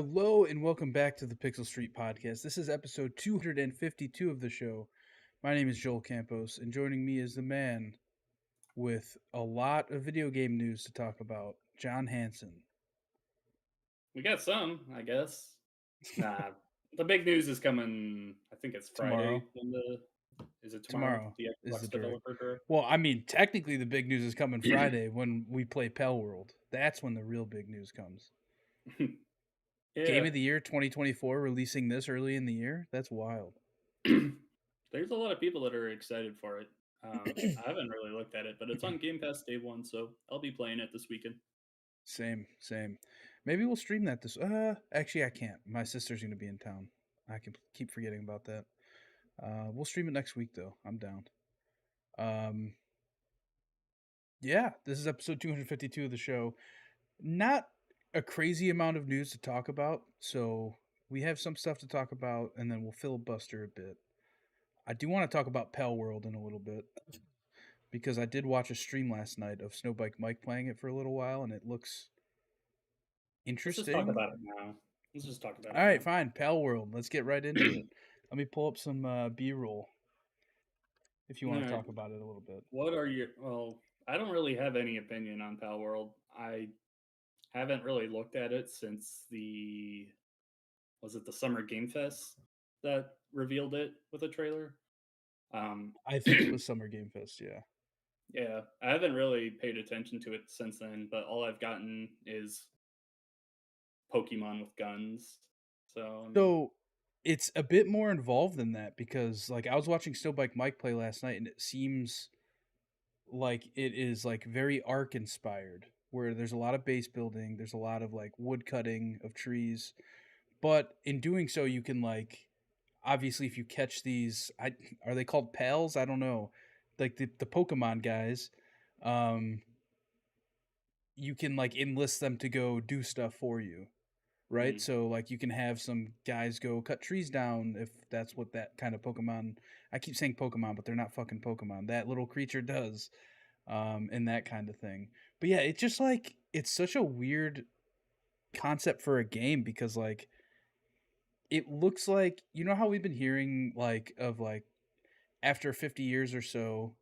Hello and welcome back to the Pixel Street Podcast. This is episode 252 of the show. My name is Joel Campos, and joining me is the man with a lot of video game news to talk about, John Hansen. We got some, I guess. Nah, the big news is coming. I think it's Tomorrow. Friday. When the is it tomorrow? Tomorrow The is the Xbox direct. developer direct. Well, I mean, technically the big news is coming Friday when we play Pell World. That's when the real big news comes. Game Yeah, of the Year 2024 releasing this early in the year? That's wild. there's a lot of people that are excited for it. I haven't really looked at it, but it's on Game Pass day one, so I'll be playing it this weekend. Same. Maybe we'll stream that this. Actually, I can't. My sister's gonna be in town. I can keep forgetting about that. We'll stream it next week though. I'm down. Um, yeah, this is episode 252 of the show. Not a crazy amount of news to talk about, so we have some stuff to talk about, and then we'll filibuster a bit. I do want to talk about Pell World in a little bit because I did watch a stream last night of Snowbike Mike playing it for a little while, and it looks Let's just talk interesting. about it now. Let's just talk about All it right, now. fine. Pal World. Let's get right into it. Let me pull up some B-roll if you All want to right, talk about it a little bit. what are your? Well, I don't really have any opinion on Pal World. I haven't really looked at it since the was it the Summer Game Fest that revealed it with a trailer? Um, I think it was Summer Game Fest, yeah. yeah, I haven't really paid attention to it since then, but all I've gotten is Pokemon with guns. So, I mean, So it's a bit more involved than that because like I was watching Snowbike Mike play last night and it seems like it is like very Ark inspired where there's a lot of base building, there's a lot of like wood cutting of trees, but in doing so you can like obviously if you catch these are they called pals? I don't know. Like the Pokemon guys, um you can like enlist them to go do stuff for you, right? mhm, So like you can have some guys go cut trees down if that's what that kind of Pokemon. I keep saying Pokemon, but they're not fucking Pokemon. That little creature does, and that kind of thing. But yeah, it's just like it's such a weird concept for a game because like it looks like you know how we've been hearing like of like after 50 years or so,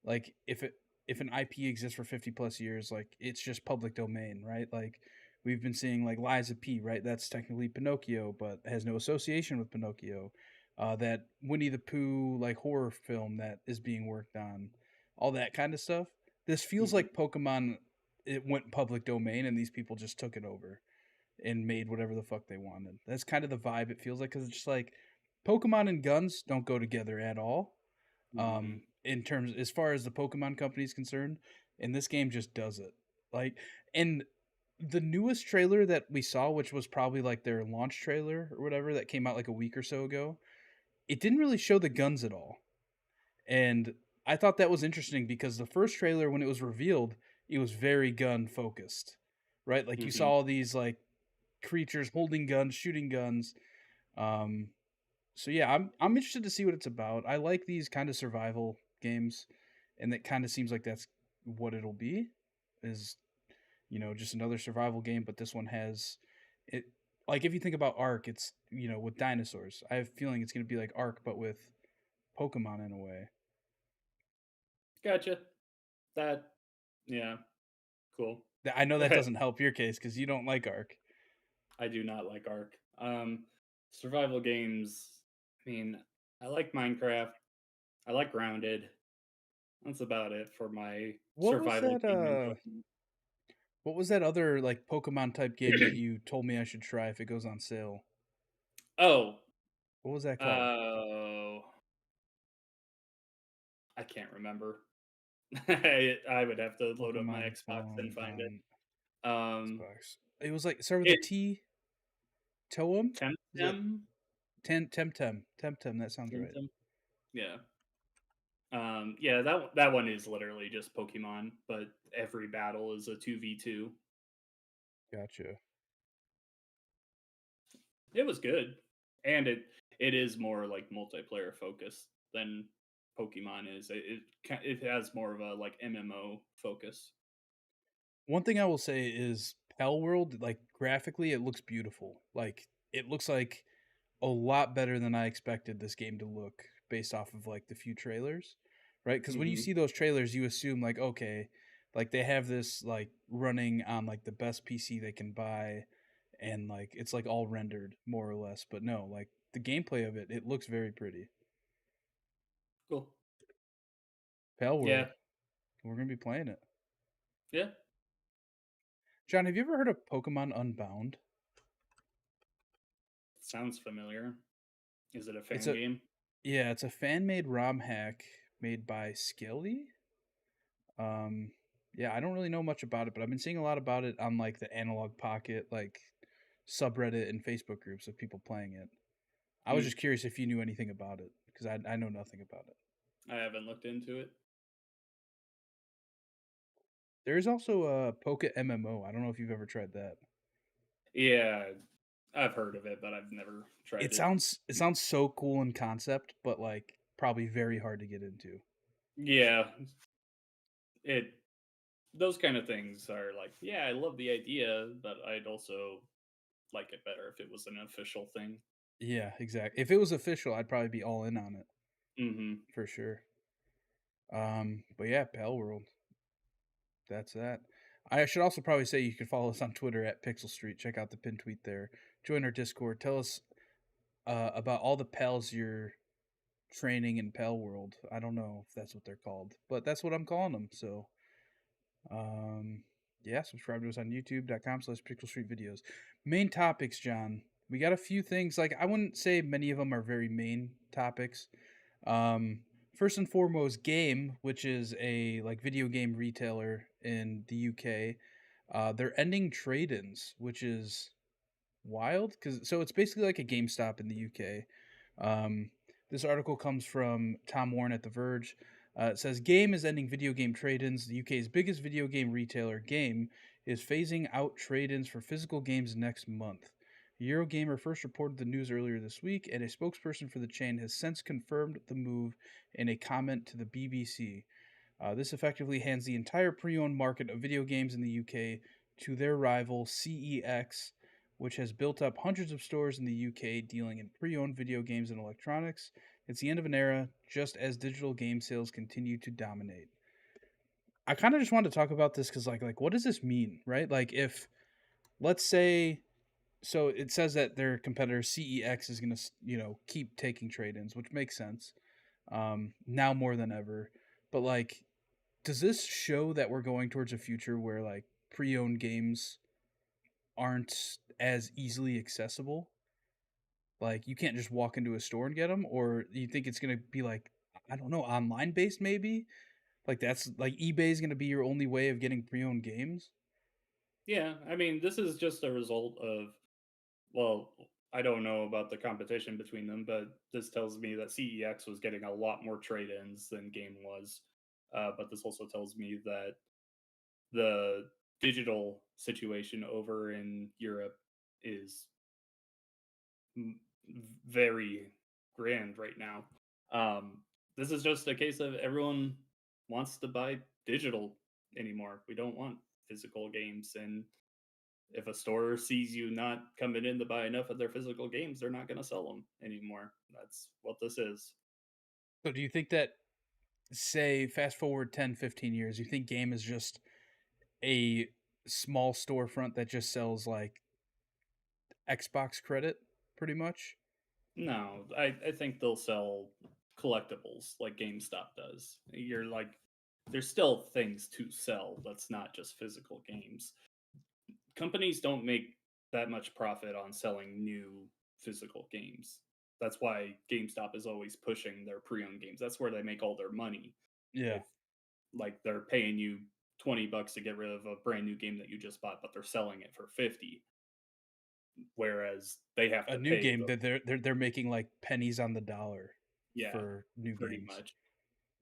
like if an IP exists for 50 plus years, like it's just public domain, right? Like we've been seeing like Liza P, right? That's technically Pinocchio, but has no association with Pinocchio. That Winnie the Pooh like horror film that is being worked on, all that kind of stuff. This feels mhm. like Pokemon. It went public domain, and these people just took it over and made whatever the fuck they wanted. That's kind of the vibe it feels like because it's just like Pokemon and guns don't go together at all. Mhm. In terms as far as the Pokemon company is concerned, and this game just does it. Like, and the newest trailer that we saw, which was probably like their launch trailer or whatever that came out like a week or so ago, it didn't really show the guns at all. And I thought that was interesting because the first trailer, when it was revealed, it was very gun focused, right? Like you saw Mhm. all these like creatures holding guns, shooting guns. Um, so yeah, I'm interested to see what it's about. I like these kind of survival games, and that kind of seems like that's what it'll be. Is just another survival game, but this one has it. Like if you think about Ark, it's with dinosaurs. I have a feeling it's gonna be like Ark, but with Pokemon in a way. Gotcha. That, yeah, cool. I know that doesn't help your case because you don't like Ark. I do not like Ark. Survival games. I mean, I like Minecraft. I like Grounded. That's about it for my What was survival that? gaming Pokemon. What was that other like Pokemon type game that you told me I should try if it goes on sale? Oh, What was that called? oh, I can't remember. I would have to load up my Pokemon Xbox and phone find it. on Um, Xbox. It was like start with a it T. Toem? Is that Temtem, Temtem? That sounds right. Temtem, yeah. Yeah, that one is literally just Pokemon, but every battle is a 2v2. Gotcha. It was good, and it is more like multiplayer focused than Pokemon is. It has more of a like MMO focus. One thing I will say is Pell World, like graphically, it looks beautiful. Like it looks like a lot better than I expected this game to look based off of like the few trailers, right? Because when you Hmm. see those trailers, you assume like okay, like they have this like running on like the best PC they can buy, and like it's like all rendered more or less. But no, like the gameplay of it, it looks very pretty. Cool. Pale Yeah. World, we're gonna be playing it. Yeah. John, have you ever heard of Pokemon Unbound? Sounds familiar. Is it a It's fan a game? Yeah, it's a fan made ROM hack made by Skelly. Um, yeah, I don't really know much about it, but I've been seeing a lot about it on like the Analog Pocket, like subreddit and Facebook groups of people playing it. I was Hmm. just curious if you knew anything about it because I know nothing about it. I haven't looked into it. There is also a Pocket MMO. I don't know if you've ever tried that. Yeah, I've heard of it, but I've never tried it. It sounds so cool in concept, but like probably very hard to get into. Yeah, it those kind of things are like, yeah, I love the idea, but I'd also like it better if it was an official thing. Yeah, exactly. If it was official, I'd probably be all in on it Hmm. for sure. But yeah, Pale World. That's that. I should also probably say you can follow us on Twitter at Pixel Street. Check out the pin tweet there. Join our Discord. Tell us about all the pals you're training in Pal World. I don't know if that's what they're called, but that's what I'm calling them. So, um, yeah, subscribe to us on youtube.com/Pixel Street videos. Main topics, John. We got a few things. Like, I wouldn't say many of them are very main topics. Um, First and foremost, Game, which is a like video game retailer in the UK, they're ending trade-ins, which is wild because so it's basically like a GameStop in the UK. Um, this article comes from Tom Warren at The Verge. It says Game is ending video game trade-ins. The UK's biggest video game retailer, Game, is phasing out trade-ins for physical games next month. Eurogamer first reported the news earlier this week, and a spokesperson for the chain has since confirmed the move in a comment to the BBC. This effectively hands the entire pre owned market of video games in the UK to their rival CEX, which has built up hundreds of stores in the UK dealing in pre owned video games and electronics. It's the end of an era, just as digital game sales continue to dominate. I kind of just wanted to talk about this because, like, what does this mean, right? Like, if let's say, so it says that their competitor CEX is going to, keep taking trade-ins, which makes sense now more than ever. But like, does this show that we're going towards a future where like pre-owned games aren't as easily accessible? Like you can't just walk into a store and get them, or do you think it's going to be like I don't know, online based maybe? Like that's like eBay is going to be your only way of getting pre-owned games? Yeah, I mean, this is just a result of, well, I don't know about the competition between them, but this tells me that CEX was getting a lot more trade-ins than Game was. But this also tells me that the digital situation over in Europe is very grand right now. Um, this is just a case of everyone wants to buy digital anymore. We don't want physical games, and if a store sees you not coming in to buy enough of their physical games, they're not going to sell them anymore. That's what this is. So do you think that say fast forward 10, 15 years, you think game is just a small storefront that just sells like Xbox credit pretty much? No, I think they'll sell collectibles like GameStop does. You're like, there's still things to sell that's not just physical games. Companies don't make that much profit on selling new physical games. That's why GameStop is always pushing their pre-owned games. That's where they make all their money. Yeah. If like they're paying you $20 to get rid of a brand new game that you just bought, but they're selling it for 50, whereas they have A to new pay game the, that they're making like pennies on the dollar yeah, for new pretty games. much.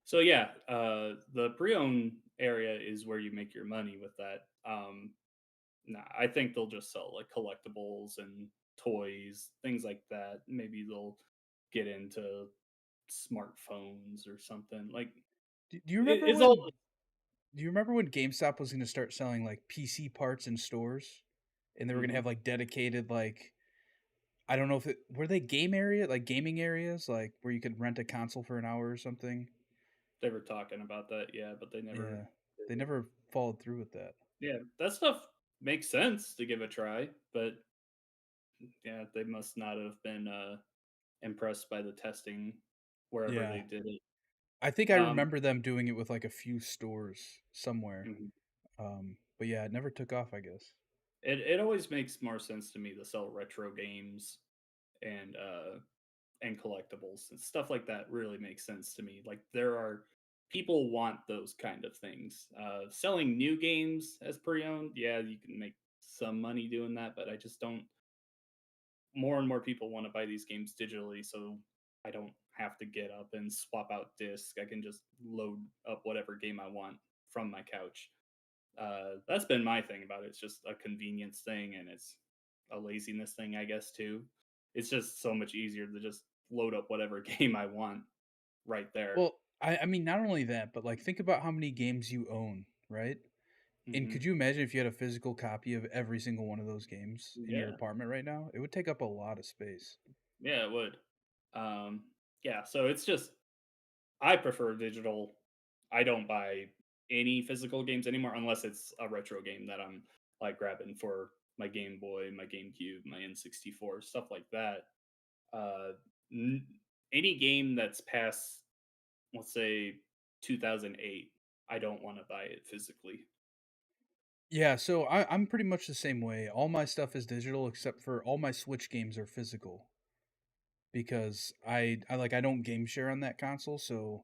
So yeah, the pre-owned area is where you make your money with that. Nah, I think they'll just sell like collectibles and toys, things like that. Maybe they'll get into smartphones or something. Like Do you remember it's all when? Do you remember when GameStop was gonna start selling, like, PC parts in stores? And they were gonna Hmm. have, like, dedicated, like I don't know if it were they gaming areas, like, where you could rent a console for an hour or something? They were talking about that, yeah, but they never Yeah. did They it. never followed through with that. Yeah, that stuff makes sense to give a try, but yeah, they must not have been impressed by the testing wherever Yeah. they did it. I think I Um, remember them doing it with, like, a few stores somewhere, mhm. but yeah, it never took off, I guess. It always makes more sense to me to sell retro games and collectibles and stuff like that really makes sense to me. Like there are people want those kind of things. Selling new games as pre-owned, yeah, you can make some money doing that, but I just don't. More and more people want to buy these games digitally, so I don't have to get up and swap out discs. I can just load up whatever game I want from my couch. That's been my thing about it. It's just a convenience thing, and it's a laziness thing, I guess, too. It's just so much easier to just load up whatever game I want right there. Well, I mean, not only that, but, like, think about how many games you own, right? And Hmm. could you imagine if you had a physical copy of every single one of those games in your Yeah, apartment right now? It would take up a lot of space. yeah, it would. Um, yeah, so it's just I prefer digital. I don't buy any physical games anymore unless it's a retro game that I'm like grabbing for my Game Boy, my GameCube, my N64, stuff like that. Uh, n- any game that's past, let's say, 2008, I don't want to buy it physically. Yeah, so I'm pretty much the same way. All my stuff is digital except for all my Switch games are physical because I don't game share on that console, so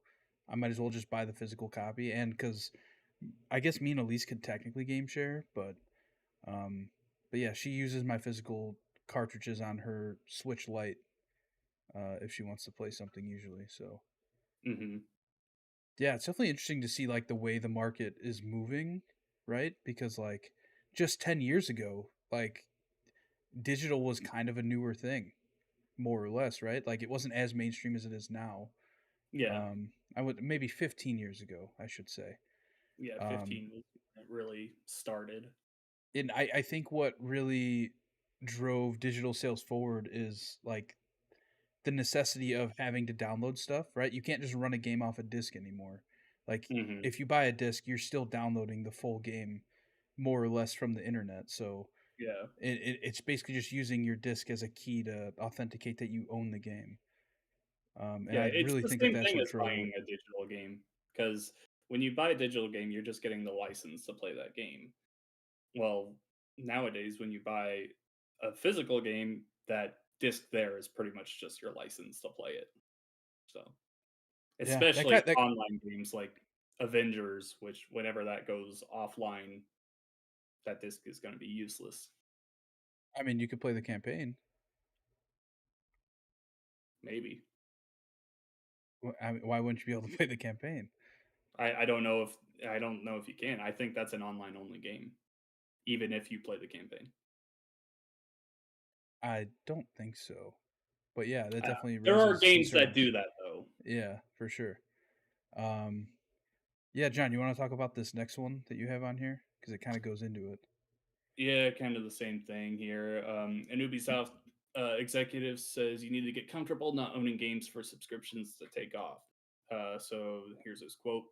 I might as well just buy the physical copy. And because I guess me and Elise could technically game share, um, but yeah, she uses my physical cartridges on her Switch Lite if she wants to play something usually. So Hmm. yeah, it's definitely interesting to see like the way the market is moving, right? Because like just 10 years ago, like digital was kind of a newer thing, more or less, right? Like it wasn't as mainstream as it is now. Yeah, I would maybe 15 years ago, I should say. yeah, Um, 15 was when it really started. and I think what really drove digital sales forward is like the necessity of having to download stuff, right? You can't just run a game off a disc anymore. Like Hmm. if you buy a disc, you're still downloading the full game more or less from the internet. So Yeah, it's basically just using your disc as a key to authenticate that you own the game. And yeah, I it's really the think that same that's thing what as drove it. buying a digital game because when you buy a digital game, you're just getting the license to play that game. Well, nowadays, when you buy a physical game, that disc there is pretty much just your license to play it. So, Yeah, especially online games like Avengers, which whenever that goes offline, that disc is going to be useless. I mean, you could play the campaign. Maybe. I mean, why wouldn't you be able to play the campaign? I don't know if you can. I think that's an online only game, even if you play the campaign. I don't think so. But yeah, that Uh, definitely there are raises games that do concerns. that though. Yeah, for sure. Um, yeah, John, you want to talk about this next one that you have on here because it kind of goes into it. Yeah, kind of the same thing here. An Ubisoft executive says you need to get comfortable not owning games for subscriptions to take off. So here's his quote.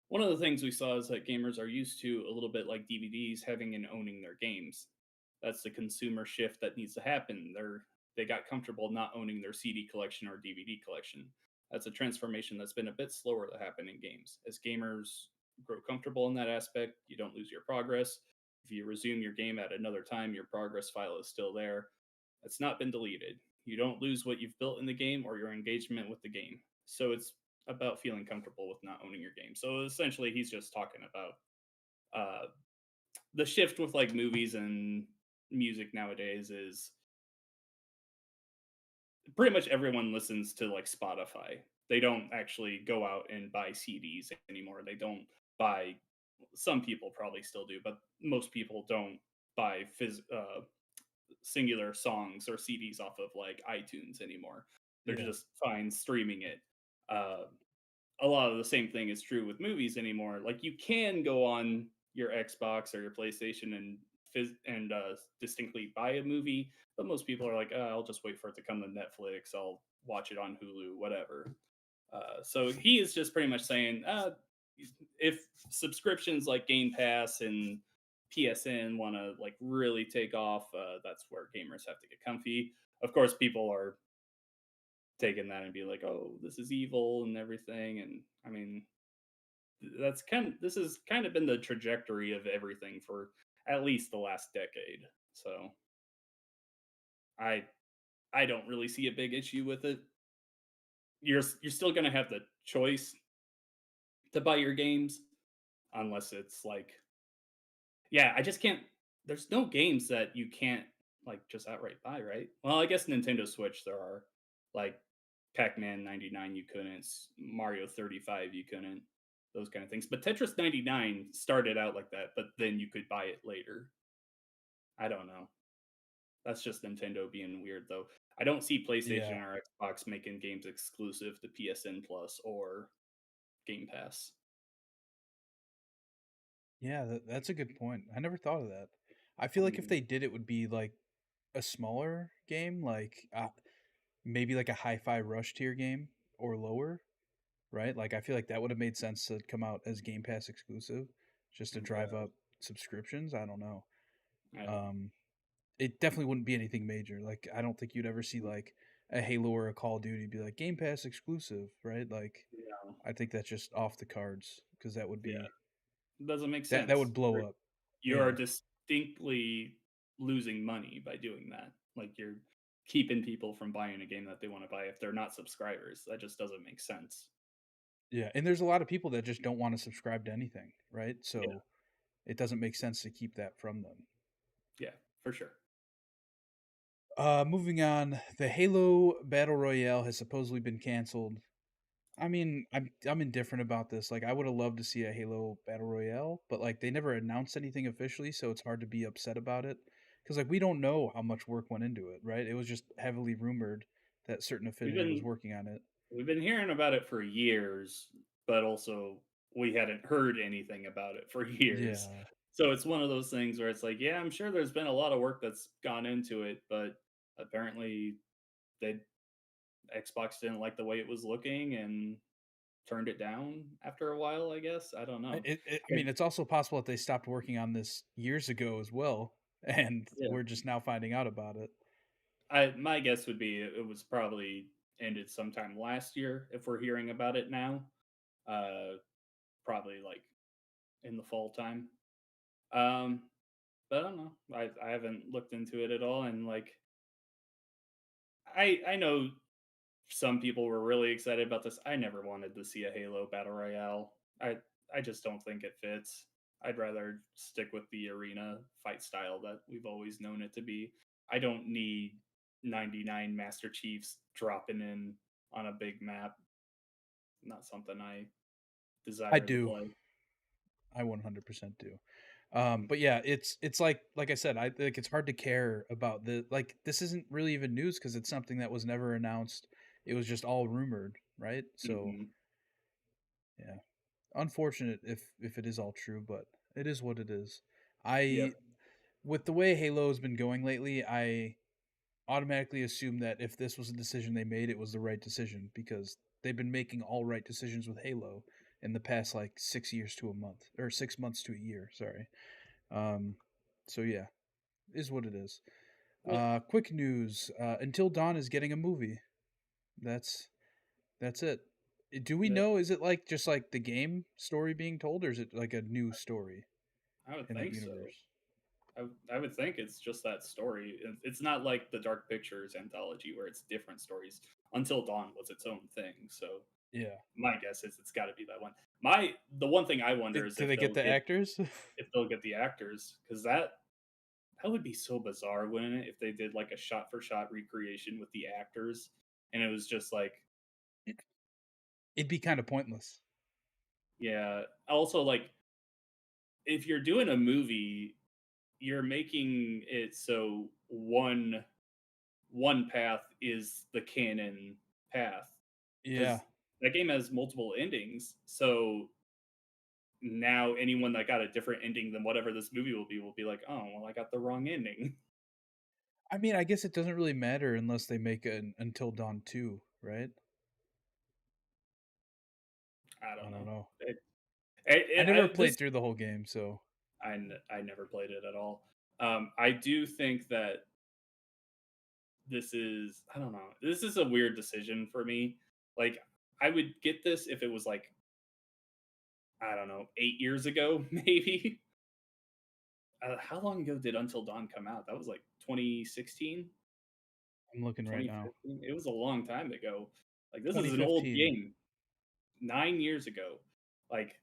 One of the things we saw is that gamers are used to a little bit like DVDs having and owning their games. That's the consumer shift that needs to happen. They got comfortable not owning their CD collection or DVD collection. That's a transformation that's been a bit slower to happen in games. As gamers grow comfortable in that aspect, you don't lose your progress. If you resume your game at another time, your progress file is still there. It's not been deleted. You don't lose what you've built in the game or your engagement with the game. So it's about feeling comfortable with not owning your game. So essentially, he's just talking about uh, the shift with like movies and music nowadays is pretty much everyone listens to like Spotify. They don't actually go out and buy CDs anymore. They don't buy. Some people probably still do, but most people don't buy singular songs or CDs off of like iTunes anymore. They're Yeah. just fine streaming it. Uh, a lot of the same thing is true with movies anymore. Like you can go on your Xbox or your PlayStation and distinctly buy a movie, but most people are like, I'll just wait for it to come to Netflix. I'll watch it on Hulu, whatever. So he is just pretty much saying, if subscriptions like Game Pass and PSN want to like really take off, that's where gamers have to get comfy. Of course, people are taking that and be like, "Oh, this is evil" and everything. And I mean, this has kind of been the trajectory of everything for at least the last decade. So I I don't really see a big issue with it. You're still gonna have the choice to buy your games, unless it's like, yeah, I just can't. There's no games that you can't like just outright buy, right? Well, I guess Nintendo Switch there are, like Pac-Man 99 you couldn't, Mario 35 you couldn't, those kind of things. But Tetris 99 started out like that, but then you could buy it later. I don't know. That's just Nintendo being weird though. I don't see Yeah. PlayStation or Xbox making games exclusive to PSN Plus or Game Pass. Yeah, that's a good point. I never thought of that. I I feel like if mean, they did, it would be like a smaller game, like maybe like a hi-fi rush tier game or lower, right? Like I feel like that would have made sense to come out as Game Pass exclusive, just to drive okay. up subscriptions. I don't know. I don't know. Um, it definitely wouldn't be anything major. Like I don't think you'd ever see like a Halo or a Call of Duty be like Game Pass exclusive, right? Like Yeah. I think that's just off the cards because that would Yeah. be It doesn't make that sense. would blow up. You are Yeah. distinctly losing money by doing that. Like you're keeping people from buying a game that they want to buy if they're not subscribers. That just doesn't make sense. Yeah, and there's a lot of people that just don't want to subscribe to anything, right? Yeah, So it doesn't make sense to keep that from them. yeah, for sure. Moving on, the Halo Battle Royale has supposedly been canceled. I mean, I'm indifferent about this. Like, I would have loved to see a Halo Battle Royale, but like they never announced anything officially, so it's hard to be upset about it. Because like we don't know how much work went into it, right? It was just heavily rumored that certain We've affinity was been working on it. we've been hearing about it for years, but also we hadn't heard anything about it for years. Yeah, So it's one of those things where it's like, yeah, I'm sure there's been a lot of work that's gone into it, but apparently they Xbox didn't like the way it was looking and turned it down after a while, I guess. I don't know. I mean, it's also possible that they stopped working on this years ago as well, and Yeah. we're just now finding out about it. My guess would be it was probably ended sometime last year if we're hearing about it now. Uh Probably like in the fall time. Um but I don't know. I haven't looked into it at all and like I know some people were really excited about this. I never wanted to see a Halo battle royale. I just don't think it fits. I'd rather stick with the arena fight style that we've always known it to be. I don't need 99 Master Chiefs dropping in on a big map. Not something I I desire to do. play. I 100% do. But yeah, it's like I said, I like it's hard to care about the like this isn't really even news because it's something that was never announced. It was just all rumored, right? So Hmm. yeah, unfortunate if it is all true, but it is what it is. Yep. I with the way Halo has been going lately, I automatically assume that if this was a decision they made, it was the right decision because they've been making all right decisions with Halo in the past like 6 years to a month or 6 months to a year. Sorry. Um, so yeah, is what it is. Yep. Quick news: Until Dawn is getting a movie. That's that's it. Do we Yep. know? Is it like just like the game story being told, or is it like a new story I would in that think so. universe? I would think it's just that story. It's not like the Dark Pictures anthology where it's different stories. Until Dawn was its own thing. So Yeah. my guess is it's got to be that one. The one thing I wonder is Do they get the actors? if they'll get the actors because that would be so bizarre, wouldn't it? If they did like a shot for shot recreation with the actors, and it was just like, It'd be kind of pointless. yeah. Also, like if you're doing a movie, you're making it so one path is the canon path because Yeah. that game has multiple endings. So now anyone that got a different ending than whatever this movie will be like, oh well, I got the wrong ending. I mean, I guess it doesn't really matter unless they make an Until Dawn 2, right? I I don't don't know. know. I never This played through the whole game, so I never played it at all. I do think that this is I don't know. This is a weird decision for me. Like I would get this if it was like I don't know 8 years ago maybe. How long ago did Until Dawn come out? That was like 2016, I'm looking right now. 2015. It was a long time ago. Like this is an old 2015. game. 9 years ago. Like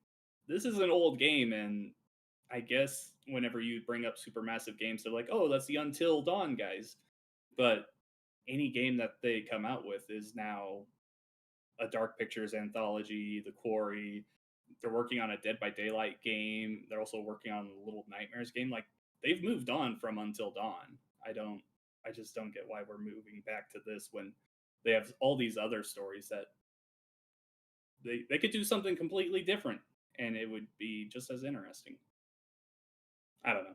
this is an old game, and I guess whenever you bring up supermassive games, they're like, "Oh, that's the Until Dawn guys." But any game that they come out with is now a Dark Pictures anthology, The Quarry. They're working on a Dead by Daylight game. They're also working on a Little Nightmares game. Like they've moved on from Until Dawn. I don't. I just don't get why we're moving back to this when they have all these other stories that they could do something completely different and it would be just as interesting. I don't know.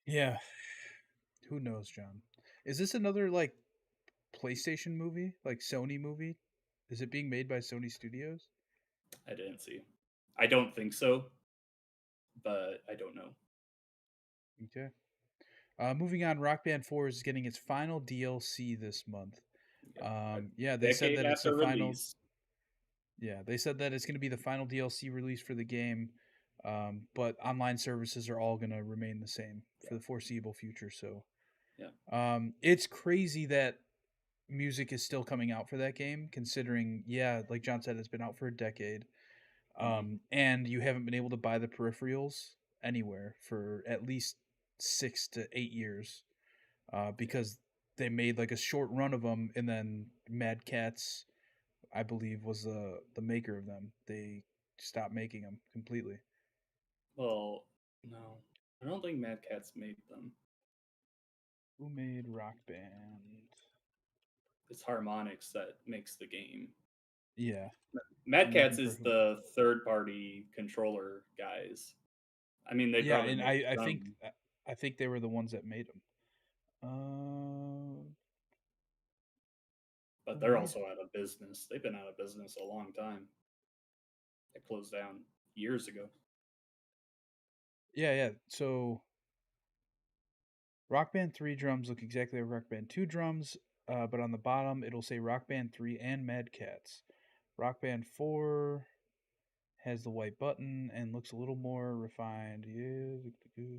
Yeah, who knows, John? Is this another like PlayStation movie, like Sony movie? Is it being made by Sony Studios? I didn't see. I don't think so, but I don't know. Okay. Moving on, Rock Band 4 is getting its final DLC this month. Yep. A Yeah, they said decade that it's the after final. release. Yeah, they said that it's going to be the final DLC release for the game, but online services are all going to remain the same Yeah. for the foreseeable future. So Yeah. it's crazy that music is still coming out for that game, considering, yeah, like John said, it's been out for a decade, Hmm. and you haven't been able to buy the peripherals anywhere for at least 6 to 8 years, Yeah. because they made like a short run of them, and then Mad Catz, I believe, was the maker of them. They stopped making them completely. Well, no. I don't think Mad Catz made them. Who made Rock Band? It's Harmonix that makes the game. Yeah, Mad I'm looking Catz for is who. the third party controller guys. I mean, they Yeah, probably and made I some, I think they were the ones that made them. but Who they're made? also out of business. They've been out of business a long time. They closed down years ago. Yeah, yeah. So Rock Band 3 drums look exactly like Rock Band 2 drums, but on the bottom it'll say Rock Band 3 and Mad Catz. Rock Band 4 has the white button and looks a little more refined. Yeah.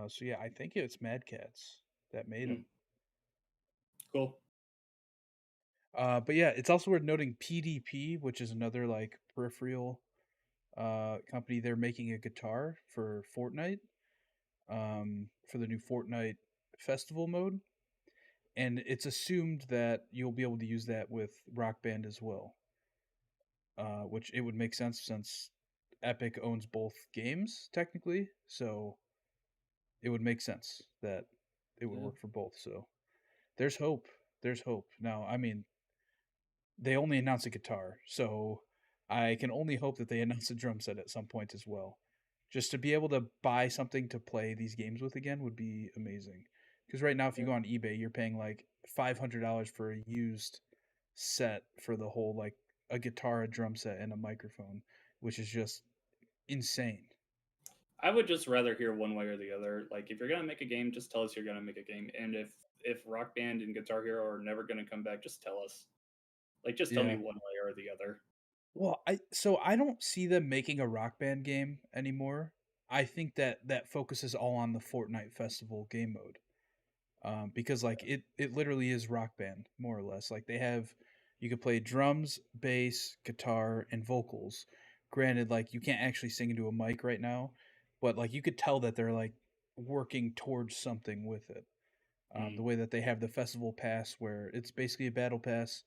So yeah, I think it's Mad Catz that made Hmm, them. cool. But yeah, it's also worth noting PDP, which is another like peripheral company. They're making a guitar for Fortnite, for the new Fortnite festival mode, and it's assumed that you'll be able to use that with Rock Band as well, which it would make sense since Epic owns both games technically, so it would make sense that it would Yeah. work for both. So there's hope. There's hope. Now, I mean, they only announced a guitar, so I can only hope that they announce a drum set at some point as well. Just to be able to buy something to play these games with again would be amazing. Because right now, if you Yeah. go on eBay, you're paying like $500 for a used set for the whole, like, a guitar, a drum set, and a microphone, which is just insane. I would just rather hear one way or the other. Like, if you're gonna make a game, just tell us you're gonna make a game. And if Rock Band and Guitar Hero are never gonna come back, just tell us. Like, just tell me Yeah. one way or the other. Well, I don't see them making a Rock Band game anymore. I think that that focuses all on the Fortnite Festival game mode, because like it literally is Rock Band more or less. Like they have, you could play drums, bass, guitar, and vocals. Granted, like you can't actually sing into a mic right now, but like you could tell that they're like working towards something with it. The Mm, way that they have the festival pass, where it's basically a battle pass.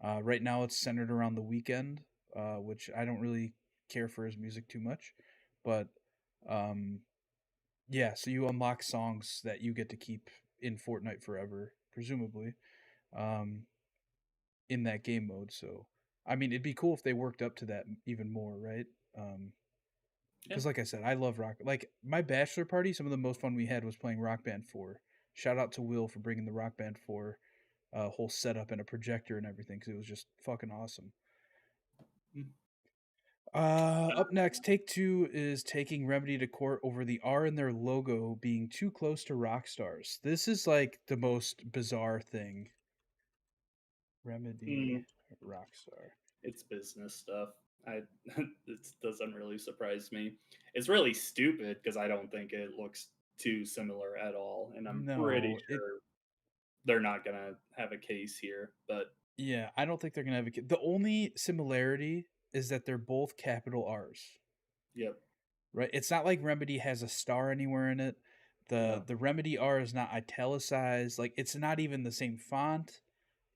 Right now, it's centered around the weekend, which I don't really care for his music too much, but um, yeah, so you unlock songs that you get to keep in Fortnite forever, presumably. Um, in that game mode. So, I mean, it'd be cool if they worked up to that even more, right? Yeah. Because like I said, I love rock. Like my bachelor party, some of the most fun we had was playing Rock Band 4. Shout out to Will for bringing the Rock Band 4 whole setup and a projector and everything because it was just fucking awesome. Mm. Up next, Take Two is taking Remedy to court over the R in their logo being too close to Rockstar's. This is like the most bizarre thing. Remedy, Mm, Rockstar. it's business stuff. I it doesn't really surprise me. It's really stupid because I don't think it looks too similar at all, and I'm pretty No, it. sure they're not gonna have a case here. But Yeah, I don't think they're gonna have a kid. The only similarity is that they're both capital R's, yep, right? It's not like Remedy has a star anywhere in it. The no, the Remedy R is not italicized. Like it's not even the same font.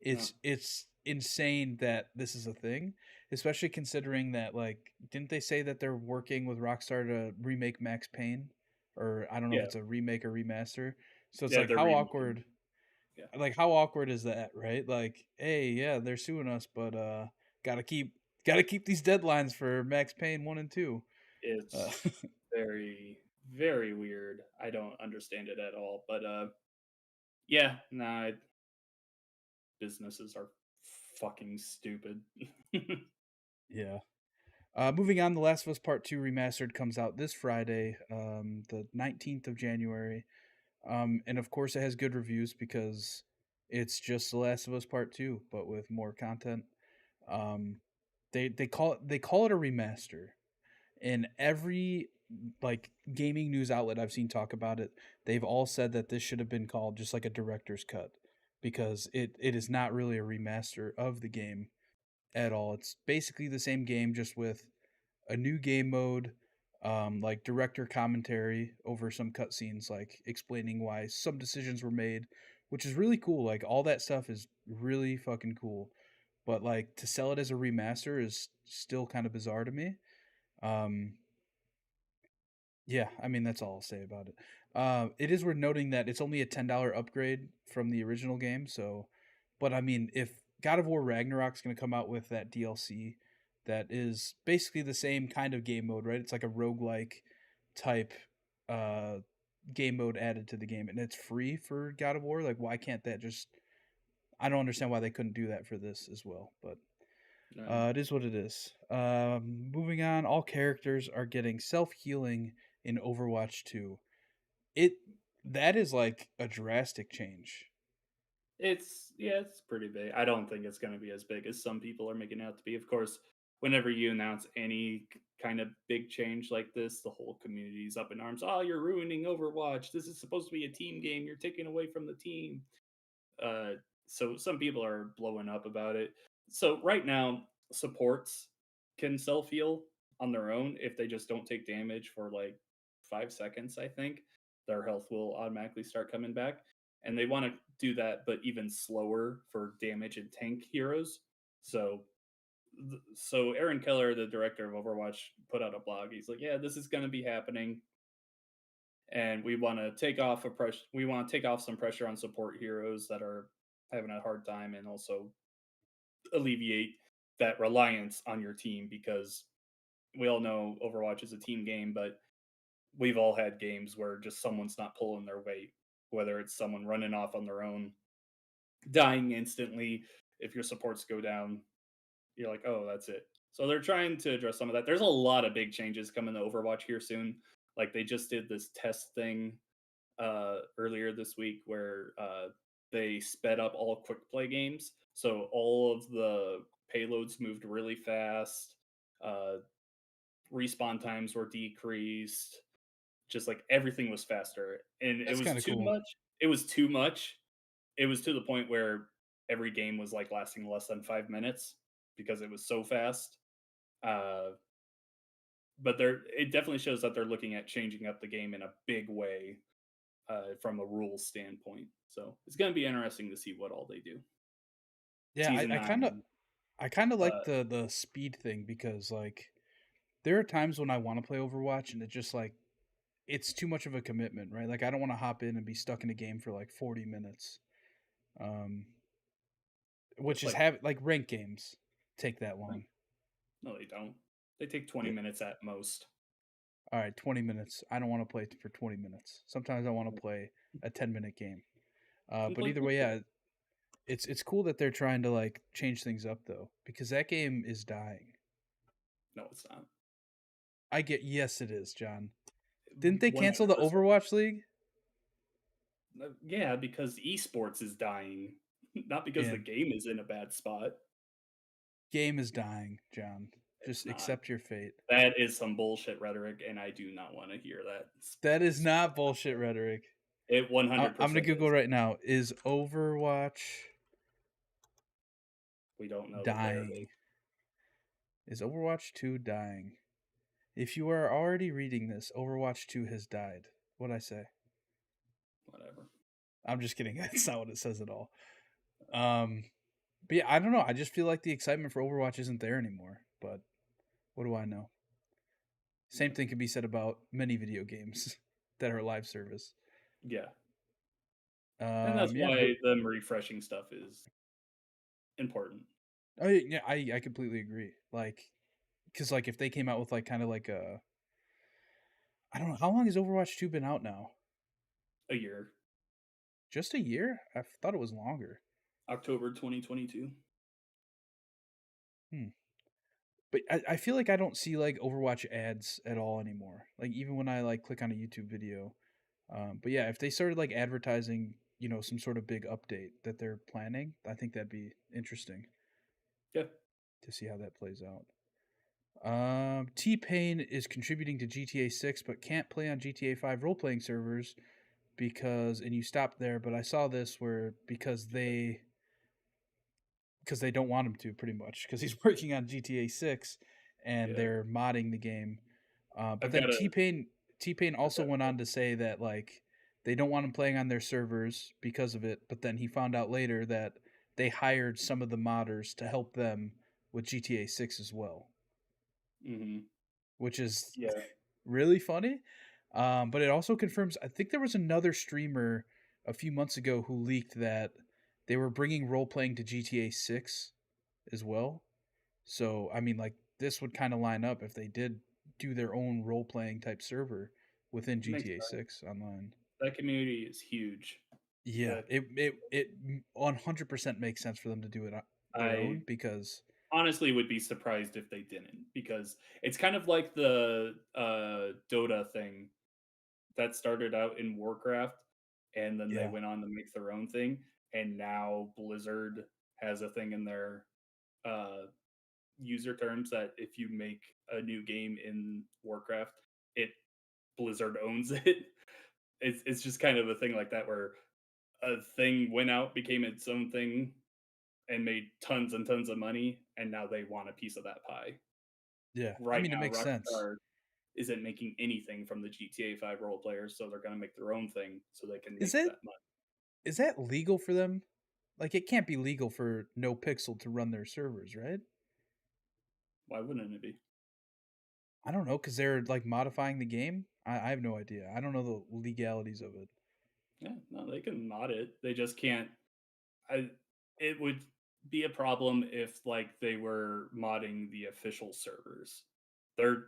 no, It's insane that this is a thing, especially considering that like didn't they say that they're working with Rockstar to remake Max Payne, or I don't know if yeah, it's a remake or remaster. So it's yeah, like they're how remaking. awkward, Yeah, like how awkward is that, right? Like, hey, yeah, they're suing us, but gotta keep gotta keep these deadlines for Max Payne 1 and 2. Uh, it's very very weird. I don't understand it at all. But yeah, nah, businesses are fucking stupid. yeah. Moving on, The Last of Us Part 2 Remastered comes out this Friday, the 19th of January. And of course, it has good reviews because it's just The Last of Us Part 2, but with more content. Um, they call it a remaster, and every like gaming news outlet I've seen talk about it, they've all said that this should have been called just like a director's cut because it is not really a remaster of the game at all. It's basically the same game just with a new game mode, like director commentary over some cutscenes, like explaining why some decisions were made, which is really cool. Like all that stuff is really fucking cool. But like to sell it as a remaster is still kind of bizarre to me. Um, yeah, I mean that's all I'll say about it. It is worth noting that it's only a $10 upgrade from the original game. So, but I mean, if God of War Ragnarok's going to come out with that DLC, that is basically the same kind of game mode, right? It's like a roguelike type uh, game mode added to the game, and it's free for God of War. Like, why can't that just? I don't understand why they couldn't do that for this as well, but No. it is what it is. Moving on, all characters are getting self healing in Overwatch 2. It that is like a drastic change. It's yeah, it's pretty big. I don't think it's going to be as big as some people are making it out to be. Of course, whenever you announce any kind of big change like this, the whole community's up in arms. Oh, you're ruining Overwatch. This is supposed to be a team game. You're taking away from the team. Uh, so some people are blowing up about it. So right now, supports can self heal on their own if they just don't take damage for like 5 seconds. I think their health will automatically start coming back, and they want to do that, but even slower for damage and tank heroes. So. So Aaron Keller, the director of Overwatch, put out a blog. He's like, "Yeah, this is going to be happening, and we want to take off a pressure. We want to take off some pressure on support heroes that are having a hard time, and also alleviate that reliance on your team because we all know Overwatch is a team game, but we've all had games where just someone's not pulling their weight, whether it's someone running off on their own, dying instantly. If your supports go down, you're like, oh, that's it. So they're trying to address some of that. There's a lot of big changes coming to Overwatch here soon. Like they just did this test thing earlier this week where they sped up all quick play games. So all of the payloads moved really fast. Uh, Respawn times were decreased. Just like everything was faster, and it That's was kind of too cool. much. It was too much. It was to the point where every game was like lasting less than 5 minutes because it was so fast. Uh, but it definitely shows that they're looking at changing up the game in a big way from a rules standpoint. So it's going to be interesting to see what all they do. Yeah, Season nine, I kind of like uh, the speed thing because like there are times when I want to play Overwatch and it just like it's too much of a commitment, right? Like I don't want to hop in and be stuck in a game for like 40 minutes. Um which It's is like have like ranked games take that no, long. no, they don't. They take 20 Yeah. minutes at most. All right, 20 minutes. I don't want to play for 20 minutes. Sometimes I want to play a 10-minute game. But Complete either way, football. yeah, it's cool that they're trying to like change things up though, because that game is dying. No, it's not. I get yes, it is, John. Didn't they cancel the 100%. Overwatch League? Yeah, because esports is dying, not because the And game is in a bad spot. game is dying, John. It's Just not. accept your fate. That is some bullshit rhetoric, and I do not want to hear that. That is not bullshit rhetoric. It I'm gonna 100% Google is. right now. Is Overwatch We don't know that they're dying? Is Overwatch 2 dying? If you are already reading this, Overwatch 2 has died. What'd I say? whatever. I'm just kidding. That's not what it says at all. Um, but yeah, I don't know. I just feel like the excitement for Overwatch isn't there anymore. But what do I know? Same Yeah. thing can be said about many video games that are live service. Yeah. And that's Yeah, but why them refreshing stuff is important. yeah, I completely agree. Like, because like if they came out with like kind of like a, I don't know, how long has Overwatch 2 been out now? A year, Just a year? I thought it was longer. October 2022. Hmm. But I feel like I don't see like Overwatch ads at all anymore. Like even when I like click on a YouTube video. But yeah, if they started like advertising, some sort of big update that they're planning, I think that'd be interesting Yeah, to see how that plays out. T Pain is contributing to GTA 6, but can't play on GTA 5 role playing servers because, and you stopped there, but I saw this where because they don't want him to pretty much because he's working on GTA 6 and yeah. they're modding the game. But I've then got a, T Pain I've also got went on to say that like they don't want him playing on their servers because of it. But then he found out later that they hired some of the modders to help them with GTA 6 as well, hmm which is yeah. really funny. But it also confirms. I think there was another streamer a few months ago who leaked that they were bringing role playing to GTA 6 as well. So I mean, like this would kind of line up if they did do their own role playing type server within Makes GTA sense. 6 online. That community is huge. Yeah, That it 100% makes sense for them to do it on their I own because honestly would be surprised if they didn't, because it's kind of like the Dota thing that started out in Warcraft, and then they yeah, went on to make their own thing, and now Blizzard has a thing in their uh, user terms that if you make a new game in Warcraft, it Blizzard owns it. It's just kind of a thing like that where a thing went out, became its own thing, and made tons and tons of money, and now they want a piece of that pie. yeah. I Right mean, it now, makes sense. Rockstar isn't making anything from the GTA 5 role players, so they're going to make their own thing so they can Is make that that money. is that legal for them? Like, it can't be legal for No Pixel to run their servers, right? Why wouldn't it be? I don't know because they're like modifying the game. I have no idea. I don't know the legalities of it. Yeah, no, they can mod it. They just can't. I. It would be a problem if like they were modding the official servers. They're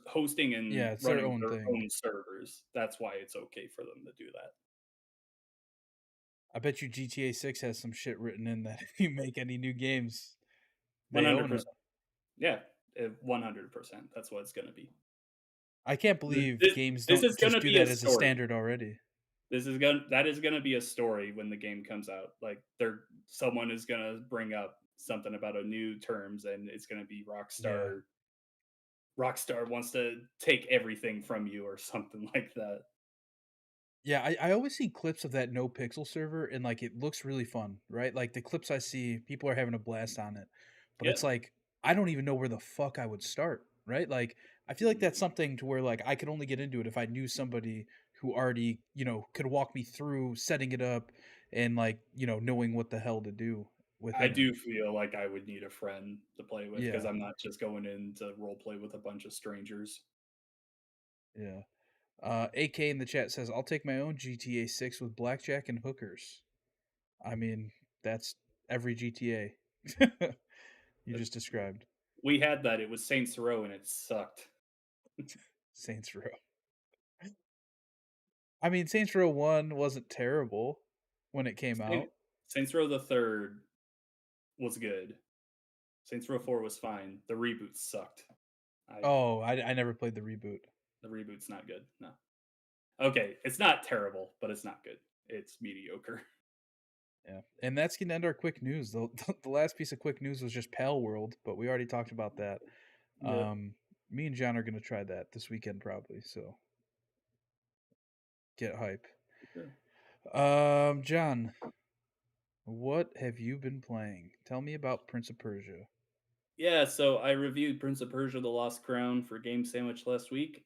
hosting and Yeah, it's their running own their thing. own servers. That's why it's okay for them to do that. I bet you GTA 6 has some shit written in that if you make any new games, One they hundred own it. percent. Yeah, 100%. That's what it's going to be. I can't Th- believe This, games this don't is going just to do be a that as a story. standard already. That is gonna be a story when the game comes out. Like someone is gonna bring up something about a new terms, and it's gonna be Yeah. Rockstar. Rockstar wants to take everything from you or something like that. Yeah, I always see clips of that No Pixel server and like it looks really fun, right? Like the clips I see, people are having a blast on it. But Yeah. it's like I don't even know where the fuck I would start, right? Like I feel like Mhm. that's something to where like I could only get into it if I knew somebody who already, could walk me through setting it up and like, knowing what the hell to do I within it. do feel like I would need a friend to play with because Yeah. I'm not just going in to role play with a bunch of strangers. Yeah. AK in the chat says, "I'll take my own GTA 6 with blackjack and hookers." I mean, that's every GTA you Uh, just described. We had that. It was Saints Row, and it sucked. Saints Row. I mean, Saints Row 1 wasn't terrible when it came Saint, out. Saints Row the Third was good. Saints Row 4 was fine. The reboot sucked. I Oh, I never played the reboot. The reboot's not good. No. Okay, it's not terrible, but it's not good. It's mediocre. Yeah, and that's gonna end our quick news. The last piece of quick news was just Pal World, but we already talked about that. Yep. Me and John are gonna try that this weekend probably. So get hype. Sure. John, what have you been playing? Tell me about Prince of Persia. Yeah, so I reviewed Prince of Persia: The Lost Crown for Game Sandwich last week.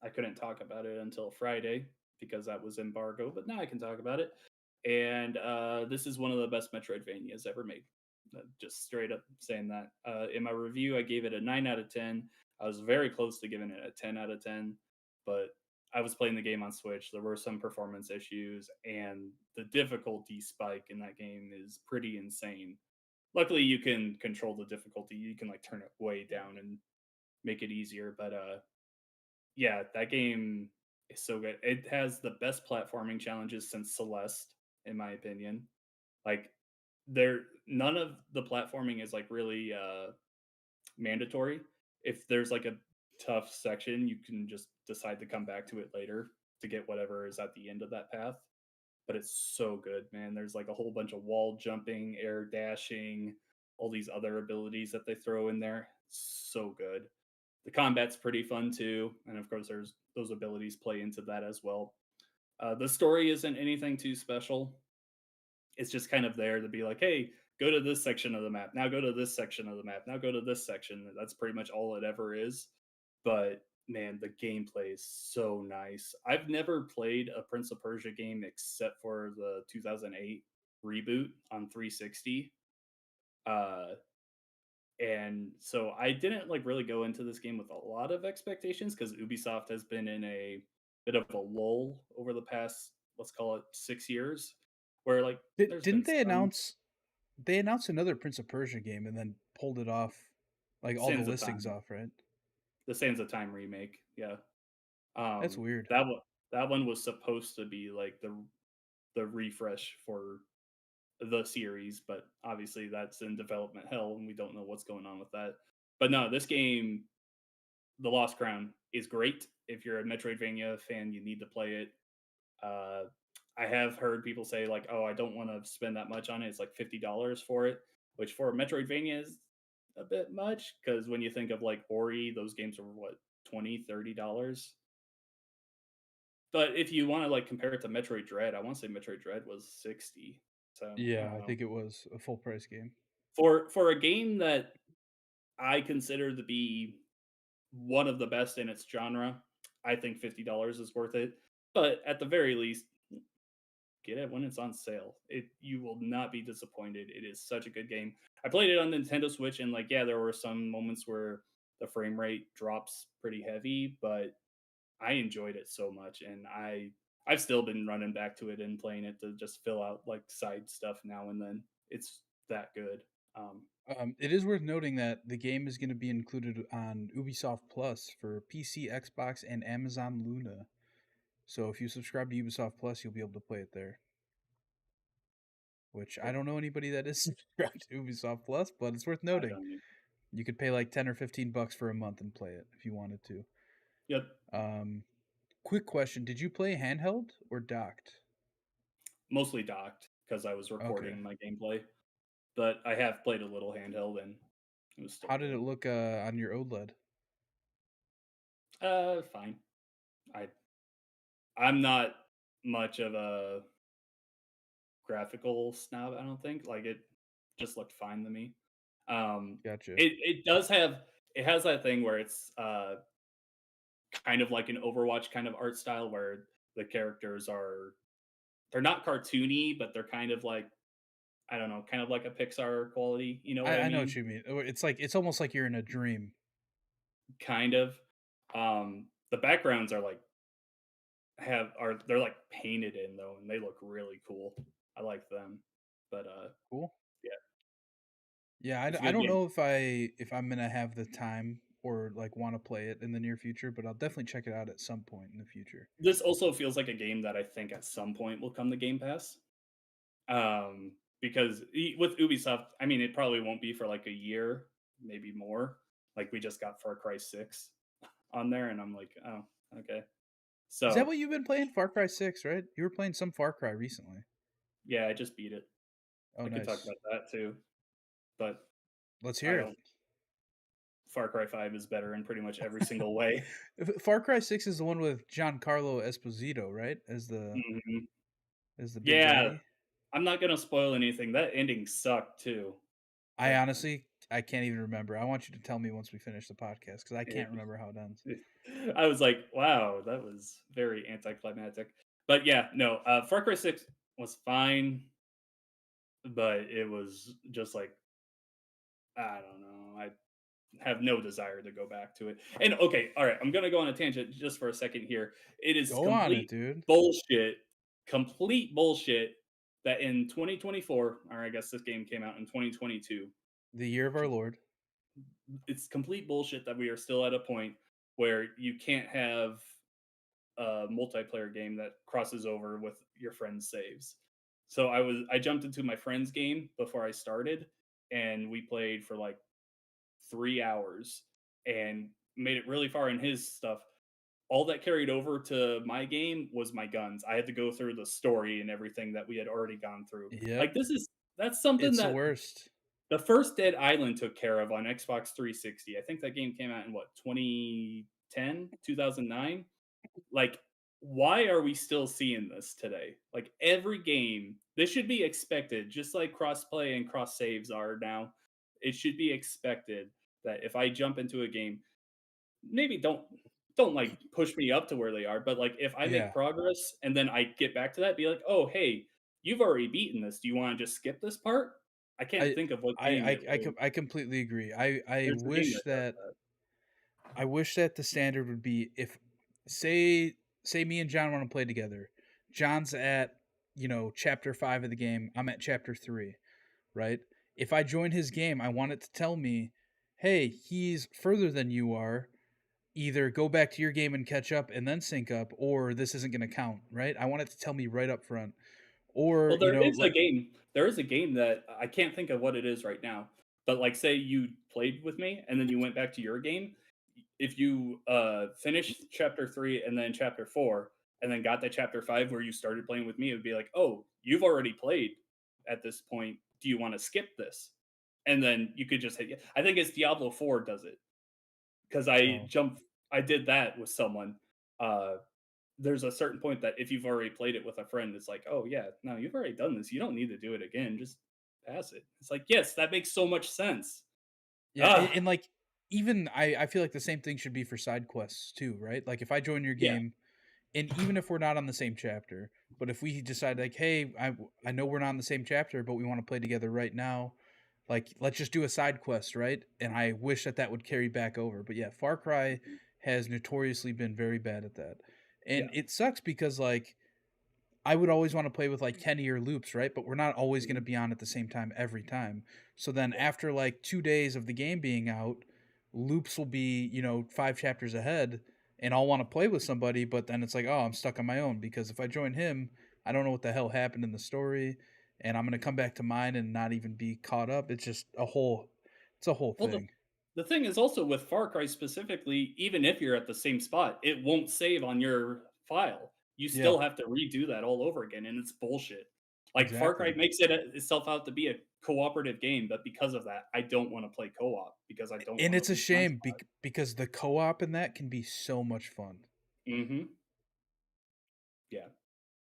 I couldn't talk about it until Friday because that was embargo, but now I can talk about it. And this is one of the best Metroidvanias ever made. Just straight up saying that. In my review, I gave it a 9 out of 10. I was very close to giving it a 10 out of 10, but I was playing the game on Switch. There were some performance issues, and the difficulty spike in that game is pretty insane. Luckily, you can control the difficulty. You can like turn it way down and make it easier. But yeah, that game is so good. It has the best platforming challenges since Celeste, in my opinion. Like there, none of the platforming is like really mandatory. If there's like a tough section, you can just decide to come back to it later to get whatever is at the end of that path. But it's so good, man. There's like a whole bunch of wall jumping, air dashing, all these other abilities that they throw in there. So good. The combat's pretty fun too, and of course, there's those abilities play into that as well. The story isn't anything too special. It's just kind of there to be like, hey, go to this section of the map. Now go to this section of the map. Now go to this section. That's pretty much all it ever is. But man, the gameplay is so nice. I've never played a Prince of Persia game except for the 2008 reboot on 360. Uh, and so I didn't like really go into this game with a lot of expectations because Ubisoft has been in a bit of a lull over the past, let's call it 6 years, where like there's been Didn't they some announce they announced another Prince of Persia game and then pulled it off, like all the Sands of listings Time, off, right? the Sands of Time remake. Yeah, That's weird. that one was supposed to be like the refresh for the series, but obviously that's in development hell, and we don't know what's going on with that. But no, this game, The Lost Crown, is great. If you're a Metroidvania fan, you need to play it. Uh, I have heard people say like, "Oh, I don't want to spend that much on it. It's like $50 for it," which for a Metroidvania is a bit much because when you think of like Ori, those games are what, 20, $30. But if you want to like compare it to Metroid Dread, I want to say Metroid Dread was 60. So I Yeah, don't I know. think it was a full price game. For a game that I consider to be one of the best in its genre, I think $50 is worth it. But at the very least, get it when it's on sale. You will not be disappointed. It is such a good game. I played it on Nintendo Switch, and like, yeah, there were some moments where the frame rate drops pretty heavy, but I enjoyed it so much, and I've still been running back to it and playing it to just fill out like side stuff now and then. It's that good. Um, It is worth noting that the game is going to be included on Ubisoft Plus for PC, Xbox, and Amazon Luna. So if you subscribe to Ubisoft Plus, you'll be able to play it there. Which I cool. don't know anybody that is subscribed to Ubisoft Plus, but it's worth I noting. don't need. You could pay like 10 or $15 for a month and play it if you wanted to. Yep, Um, Quick question: did you play handheld or docked? mostly docked because I was Okay. recording my gameplay, but I have played a little handheld and it was still How did it good. look on your OLED? Fine. I I'm not much of a graphical snob, I don't think. Like it just looked fine to me. Gotcha. It does have it has that thing where it's kind of like an Overwatch kind of art style where the characters are they're not cartoony, but they're kind of like I don't know, kind of like a Pixar quality. You know what I I know what mean? you mean. It's like it's almost like you're in a dream. Kind of. The backgrounds are like they're like painted in though, and they look really cool. I like them. But Cool. yeah, Yeah, it's a I good don't game. know if I'm gonna have the time or like want to play it in the near future, but I'll definitely check it out at some point in the future. This also feels like a game that I think at some point will come to Game Pass. Because with Ubisoft, I mean, it probably won't be for like a year, maybe more. Like we just got Far Cry 6 on there, and I'm like, oh, okay. Is that So what you've been playing? Far Cry 6, right? You were playing some Far Cry recently. yeah, I just beat it. Oh, I could talk nice. about that too, but Let's I hear it. don't. Far Cry 5 is better in pretty much every single way. Far Cry 6 is the one with Giancarlo Esposito, right? Mhm. As the big Yeah, baddie. I'm not gonna spoil anything. That ending sucked too. I Like, honestly I can't even remember. I want you to tell me once we finish the podcast because I can't it, remember how it ends. I was like, wow, that was very anticlimactic. But yeah, no, Far Cry 6 was fine, but it was just like, I don't know. I have no desire to go back to it. And okay, all right, I'm gonna go on a tangent just for a second here. It is Go on it, dude. complete bullshit that in 2024, or I guess this game came out in 2022. The year of our Lord. It's complete bullshit that we are still at a point where you can't have a multiplayer game that crosses over with your friend's saves. So I jumped into my friend's game before I started, and we played for like 3 hours and made it really far in his stuff. All that carried over to my game was my guns. I had to go through the story and everything that we had already gone through. Yep. Like that's something It's the that worst. the first Dead Island took care of on Xbox 360. I think that game came out in what, 2010, 2009. Like, why are we still seeing this today? Like every game, this should be expected, just like crossplay and cross saves are now. It should be expected that if I jump into a game, maybe don't like push me up to where they are, but like if I make Yeah. progress and then I get back to that, be like, oh hey, you've already beaten this. Do you want to just skip this part? I can't I think of what game it was. I completely agree. There's a game that does that. I wish that the standard would be if say me and John want to play together. John's at, chapter 5 of the game. I'm at chapter 3, right? If I join his game, I want it to tell me, "Hey, he's further than you are. Either go back to your game and catch up and then sync up, or this isn't going to count," right? I want it to tell me right up front. Or, Well, there is a game that I can't think of what it is right now, but, like, say you played with me and then you went back to your game, if you, finished chapter 3 and then chapter 4 and then got to chapter 5 where you started playing with me, it would be like, "Oh, you've already played at this point. Do you wanna skip this?" And then you could just hit, yeah. I think it's Diablo 4 does it, 'cause oh, I did that with someone, uh there's a certain point that if you've already played it with a friend, it's like, oh yeah, no, you've already done this. You don't need to do it again. Just pass it. It's like, yes, that makes so much sense. yeah, Ah, and like even I feel like the same thing should be for side quests too, right? Like if I join your yeah. game, and even if we're not on the same chapter, but if we decide like, hey, I know we're not on the same chapter, but we want to play together right now, like let's just do a side quest, right? And I wish that that would carry back over. But yeah, Far Cry Mhm. has notoriously been very bad at that, and Yeah. it sucks because like I would always want to play with like Kenny or Loops, right? But we're not always going to Mhm. be on at the same time every time. So then Yeah. after like 2 days of the game being out, Loops will be, 5 chapters ahead and I'll want to play with somebody. But then it's like, oh, I'm stuck on my own because if I join him, I don't know what the hell happened in the story. And I'm going to come back to mine and not even be caught up. It's a whole Well, thing. the thing is also with Far Cry specifically, even if you're at the same spot, it won't save on your file. You Yeah, still have to redo that all over again, and it's bullshit. Like Far Cry exactly. makes itself out to be a cooperative game, but because of that, I don't want to play co-op because I don't And want to it's a lose my shame spot. because the co op in that can be so much fun. Hmm. Yeah.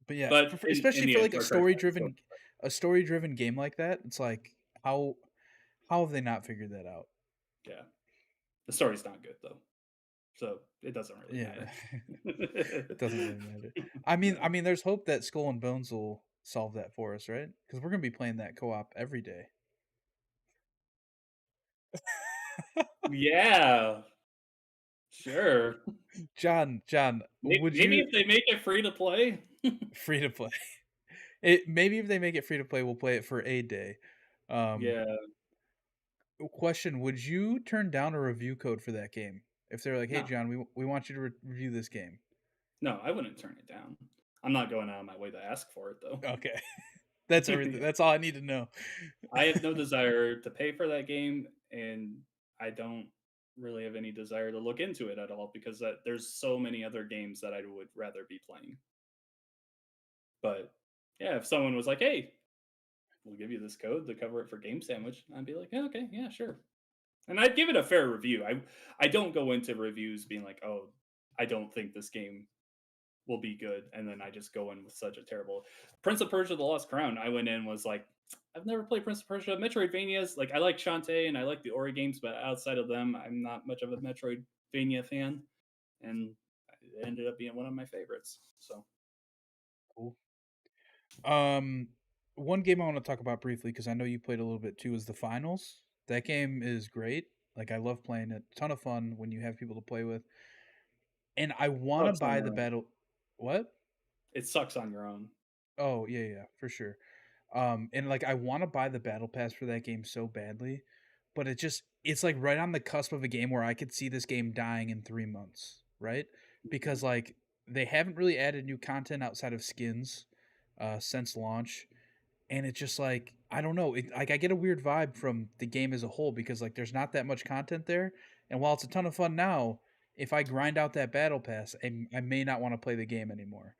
But yeah, But in especially the for end, like Far Cry 5 is so a story driven game like that, it's like how have they not figured that out? yeah. The story's not good though, so it doesn't really Yeah, matter. it doesn't really matter. I No. mean, there's hope that Skull and Bones will solve that for us, right? Because we're gonna be playing that co op every day. Yeah, sure. John, would Maybe you if they make it free to play. free to play? It maybe if they make it free to play, we'll play it for a day. Um, Yeah, Question: would you turn down a review code for that game if they're like, "Hey, no, John, we want you to review this game"? no, I wouldn't turn it down. I'm not going out of my way to ask for it though. Okay, that's everything. Yeah. That's all I need to know. I have no desire to pay for that game, and I don't really have any desire to look into it at all because there's so many other games that I would rather be playing. But yeah, if someone was like, "Hey, we'll give you this code to cover it for Game Sandwich," I'd be like, "Yeah, okay, yeah, sure." And I'd give it a fair review. I don't go into reviews being like, "Oh, I don't think this game will be good," and then I just go in with such a terrible Prince of Persia: The Lost Crown. I went in was like, I've never played Prince of Persia. Metroidvanias, like I like Shantae and I like the Ori games, but outside of them, I'm not much of a Metroidvania fan, and it ended up being one of my favorites. So Cool. Um, One game I want to talk about briefly because I know you played a little bit too is the finals. That game is great. Like I love playing it. Ton of fun when you have people to play with. And I want to sucks on buy the your own. battle. What? It sucks on your own. Oh yeah, yeah, for sure. And like I want to buy the battle pass for that game so badly, but it's like right on the cusp of a game where I could see this game dying in 3 months, right? Because Mhm. like they haven't really added new content outside of skins since launch, and it's just like I don't know, like I get a weird vibe from the game as a whole because like there's not that much content there, and while it's a ton of fun now, if I grind out that battle pass, I may not want to play the game anymore.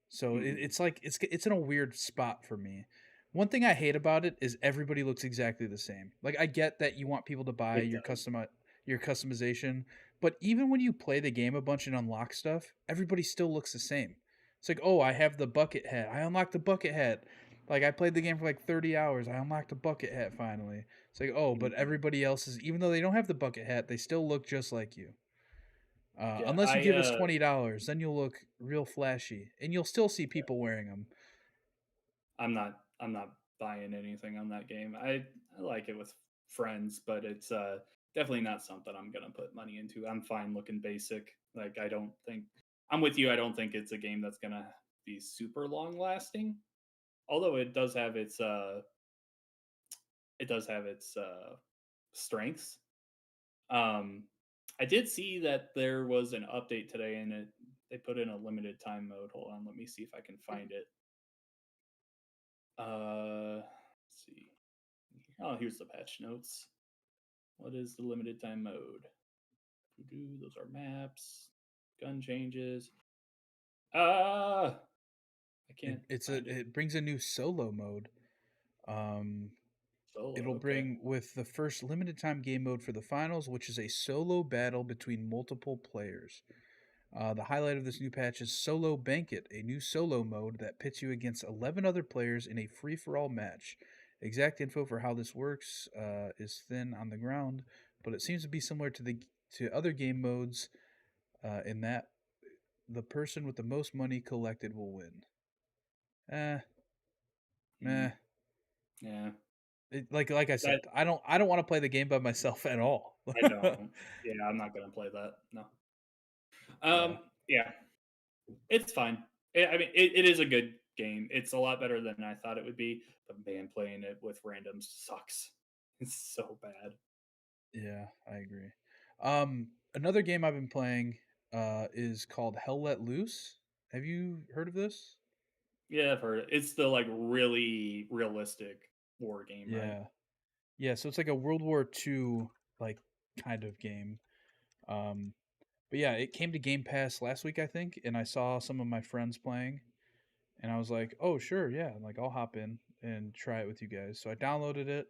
So Mhm. it's like it's in a weird spot for me. One thing I hate about it is everybody looks exactly the same. Like I get that you want people to buy It does. your customization, but even when you play the game a bunch and unlock stuff, everybody still looks the same. It's like, "Oh, I have the bucket hat. I unlocked the bucket hat." Like I played the game for like 30 hours. I unlocked a bucket hat finally. It's like, "Oh, but Mhm. everybody else is even though they don't have the bucket hat, they still look just like you." Yeah, Unless you give us $20, then you'll look real flashy, and you'll still see yeah, people wearing them. I'm not buying anything on that game. I like it with friends, but it's definitely not something I'm gonna put money into. I'm fine looking basic. Like I don't think I'm with you. I don't think it's a game that's gonna be super long lasting. Although it does have its strengths. Um, I did see that there was an update today, and they put in a limited time mode. Hold on, let me see if I can find it. Let's see. Oh, here's the patch notes. What is the limited time mode? Those are maps, gun changes. Ah, I can't find it. It brings a new solo mode. Um, Solo, it'll okay. bring with the first limited time game mode for the finals, which is a solo battle between multiple players. The highlight of this new patch is Solo Banquet, a new solo mode that pits you against 11 other players in a free for all match. Exact info for how this works is thin on the ground, but it seems to be similar to other game modes in that the person with the most money collected will win. Eh, Hmm. meh. Yeah, Like I that said, I don't want to play the game by myself at all. I don't. Yeah, I'm not gonna play that. No. Yeah. Yeah, it's fine. I mean, it is a good game. It's a lot better than I thought it would be. But man, playing it with randoms sucks. It's so bad. Yeah, I agree. Another game I've been playing is called Hell Let Loose. Have you heard of this? Yeah, I've heard it. It's the like really realistic war game, right? Yeah. Yeah, so it's like a World War II like kind of game. Um but yeah, it came to Game Pass last week I think, and I saw some of my friends playing and I was like, "Oh, sure, yeah, like I'll hop in and try it with you guys." So I downloaded it.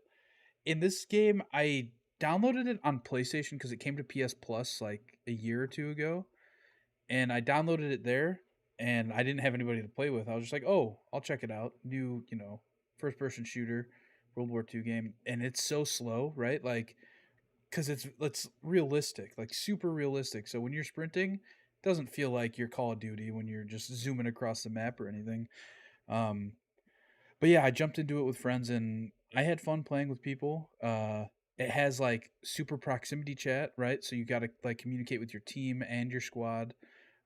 In this game, I downloaded it on PlayStation because it came to PS Plus like a year or two ago, and I downloaded it there, and I didn't have anybody to play with. I was just like, "Oh, I'll check it out." New, first person shooter, World War II game, and it's so slow, right? Like, because it's realistic, like super realistic. So when you're sprinting, it doesn't feel like you're Call of Duty when you're just zooming across the map or anything. Um, but yeah, I jumped into it with friends and I had fun playing with people. It has like super proximity chat, right? So you got to like communicate with your team and your squad,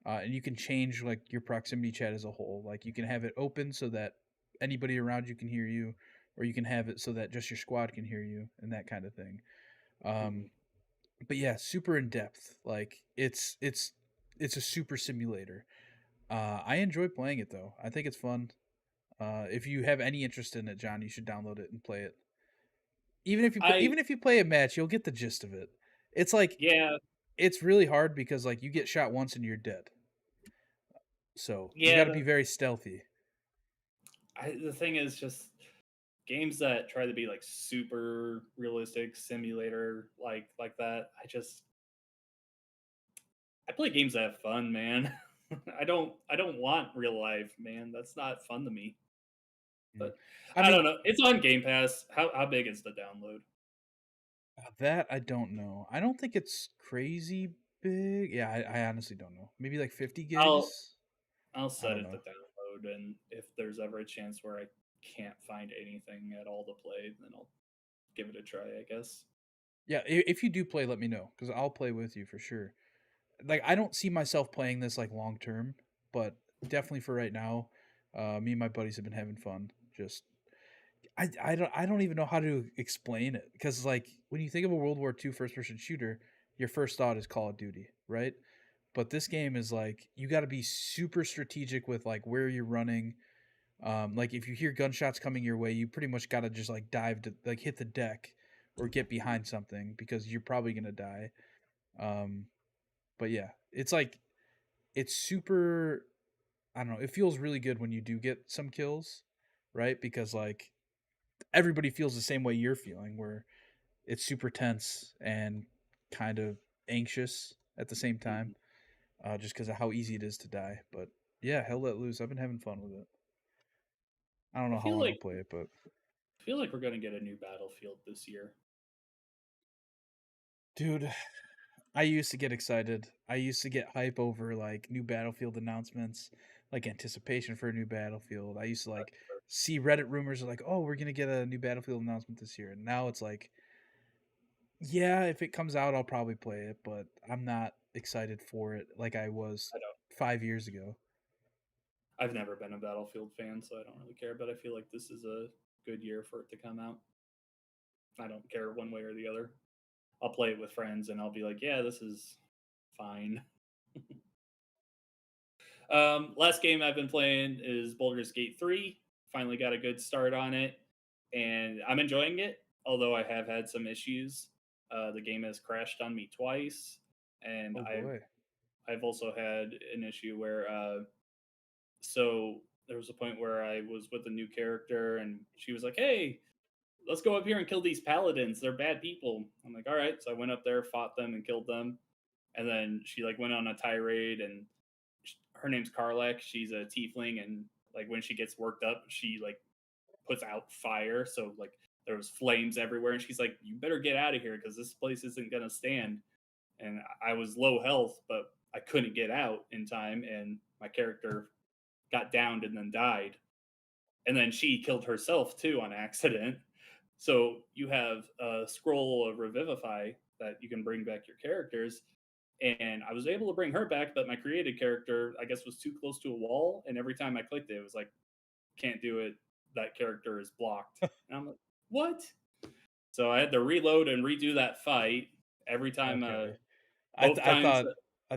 and you can change like your proximity chat as a whole. Like you can have it open so that anybody around you can hear you, or you can have it so that just your squad can hear you and that kind of thing. Hmm. Um, but yeah, super in depth. Like it's a super simulator. I enjoy playing it though. I think it's fun. If you have any interest in it, John, you should download it and play it. I Even if you play a match, you'll get the gist of it. It's like Yeah, it's really hard because like you get shot once and you're dead. So you got yeah. to be very stealthy. The thing is just games that try to be like super realistic simulator like that. I play games that have fun, man. I don't want real life, man. That's not fun to me. Mm. But I I don't mean, know. It's on Game Pass. How big is the download? that I don't know. I don't think it's crazy big. Yeah, I honestly don't know. Maybe like 50 I'll gigs. I'll I set don't it to know. download, and if there's ever a chance where I can't find anything at all to play, then I'll give it a try, I guess. Yeah, if you do play, let me know because I'll play with you for sure. Like I don't see myself playing this like long term, but definitely for right now, me and my buddies have been having fun. Just I don't even know how to explain it because like when you think of a World War II first person shooter, your first thought is Call of Duty, right? But this game is like you got to be super strategic with like where you're running. Like if you hear gunshots coming your way, you pretty much got to just like dive to like hit the deck or get behind something because you're probably gonna die. Um, but yeah, it's like it's super. I don't know. It feels really good when you do get some kills, right? Because like everybody feels the same way you're feeling, where it's super tense and kind of anxious at the same time, Mhm. just because of how easy it is to die. But yeah, hell let loose. I've been having fun with it. I don't I know how feel long I'll like play it, but I feel like we're gonna get a new Battlefield this year. dude, I used to get excited. I used to get hype over like new Battlefield announcements, like anticipation for a new Battlefield. I used to like see Reddit rumors like, "Oh, we're gonna get a new Battlefield announcement this year." And now it's like, yeah, if it comes out, I'll probably play it, but I'm not excited for it like I was I don't. 5 years ago. I've never been a Battlefield fan, so I don't really care. But I feel like this is a good year for it to come out. I don't care one way or the other. I'll play it with friends, and I'll be like, "Yeah, this is fine." Last game I've been playing is Baldur's Gate 3. Finally got a good start on it, and I'm enjoying it. Although I have had some issues. The game has crashed on me twice, and Oh I've boy. I've also had an issue where so there was a point where I was with a new character, and she was like, "Hey, let's go up here and kill these paladins. They're bad people." I'm like, "All right." So I went up there, fought them, and killed them. And then she like went on a tirade, and her name's Karlak. She's a tiefling, and like when she gets worked up, she like puts out fire. So like there was flames everywhere, and she's like, "You better get out of here because this place isn't gonna stand." And I was low health, but I couldn't get out in time, and my character got downed and then died. And then she killed herself too on accident. So you have a scroll of revivify that you can bring back your characters, and I was able to bring her back, but my created character, I guess, was too close to a wall, and every time I clicked it, it was like, "Can't do it. That character is blocked." And I'm like, "What?" So I had to reload and redo that fight every time. Okay. Both I times,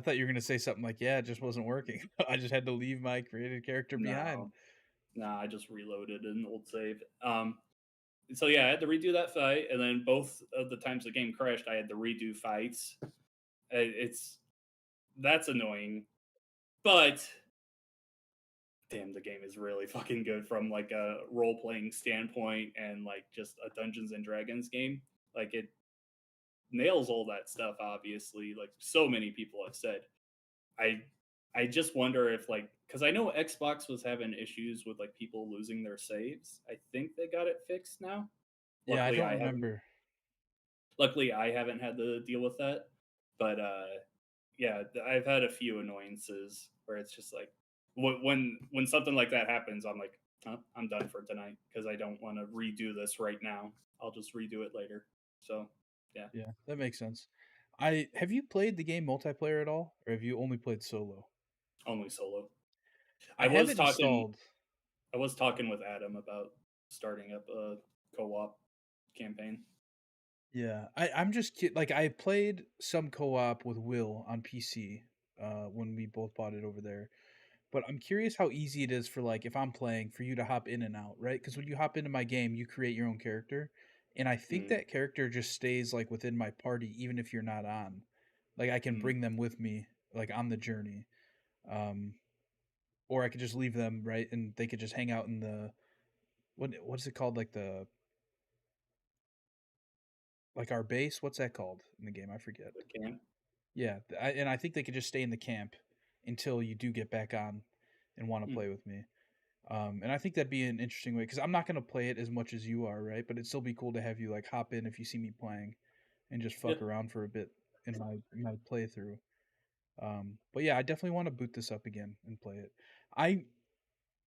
thought you were gonna say something like, "Yeah, it just wasn't working. I just had to leave my created character behind." no, no, I just reloaded an old save. So yeah, I had to redo that fight, and then both of the times the game crashed, I had to redo fights. It's That's annoying, but damn, the game is really fucking good from like a role playing standpoint and like just a Dungeons and Dragons game. Like it nails all that stuff. Obviously, like so many people have said. I I just wonder if like because I know Xbox was having issues with like people losing their saves. I think they got it fixed now. Yeah, I Luckily, don't I haven't. remember. Luckily, I haven't had to deal with that. But yeah, I've had a few annoyances where it's just like when something like that happens, I'm like, "Huh, I'm done for tonight because I don't want to redo this right now. I'll just redo it later." So yeah, Yeah, that makes sense. I have you played the game multiplayer at all, or have you only played solo? only solo. I I have was it talking. installed. I was talking with Adam about starting up a co-op campaign. Yeah, I'm just like I played some co-op with Will on PC when we both bought it over there. But I'm curious how easy it is for like if I'm playing for you to hop in and out, right? Because when you hop into my game, you create your own character, and I think Mm, that character just stays like within my party even if you're not on. Like I can mm, bring them with me like on the journey, um, or I could just leave them right, and they could just hang out in the what is it called like our base? What's that called in the game? I forget. the camp. Yeah, and I think they could just stay in the camp until you do get back on and want to Mm, play with me. And I think that'd be an interesting way because I'm not gonna play it as much as you are, right? But it'd still be cool to have you like hop in if you see me playing and just yeah. fuck around for a bit in my playthrough. But yeah, I definitely want to boot this up again and play it. I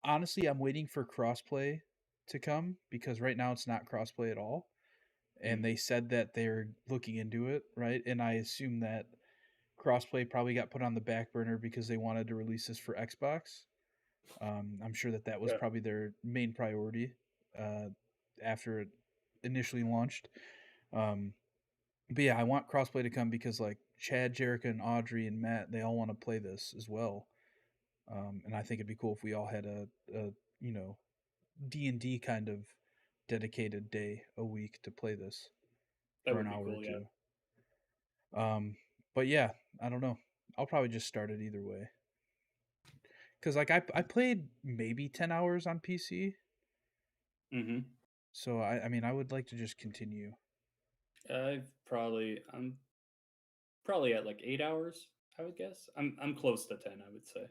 honestly I'm waiting for crossplay to come because right now it's not crossplay at all. And Mm, they said that they're looking into it, right? And I assume that crossplay probably got put on the back burner because they wanted to release this for Xbox. I'm sure that that was yeah, probably their main priority uh, after it initially launched. Um, but yeah, I want crossplay to come because like Chad, Jerica, and Audrey and Matt, they all want to play this as well. And I think it'd be cool if we all had a you know D&D kind of dedicated day a week to play this that for an would be hour or cool. Yeah. two. Um, but yeah, I don't know. I'll probably just start it either way. Cause like I played maybe 10 hours on PC, Hmm. so I mean I would like to just continue. I'm probably at like 8 hours. I would guess. I'm close to 10. I would say.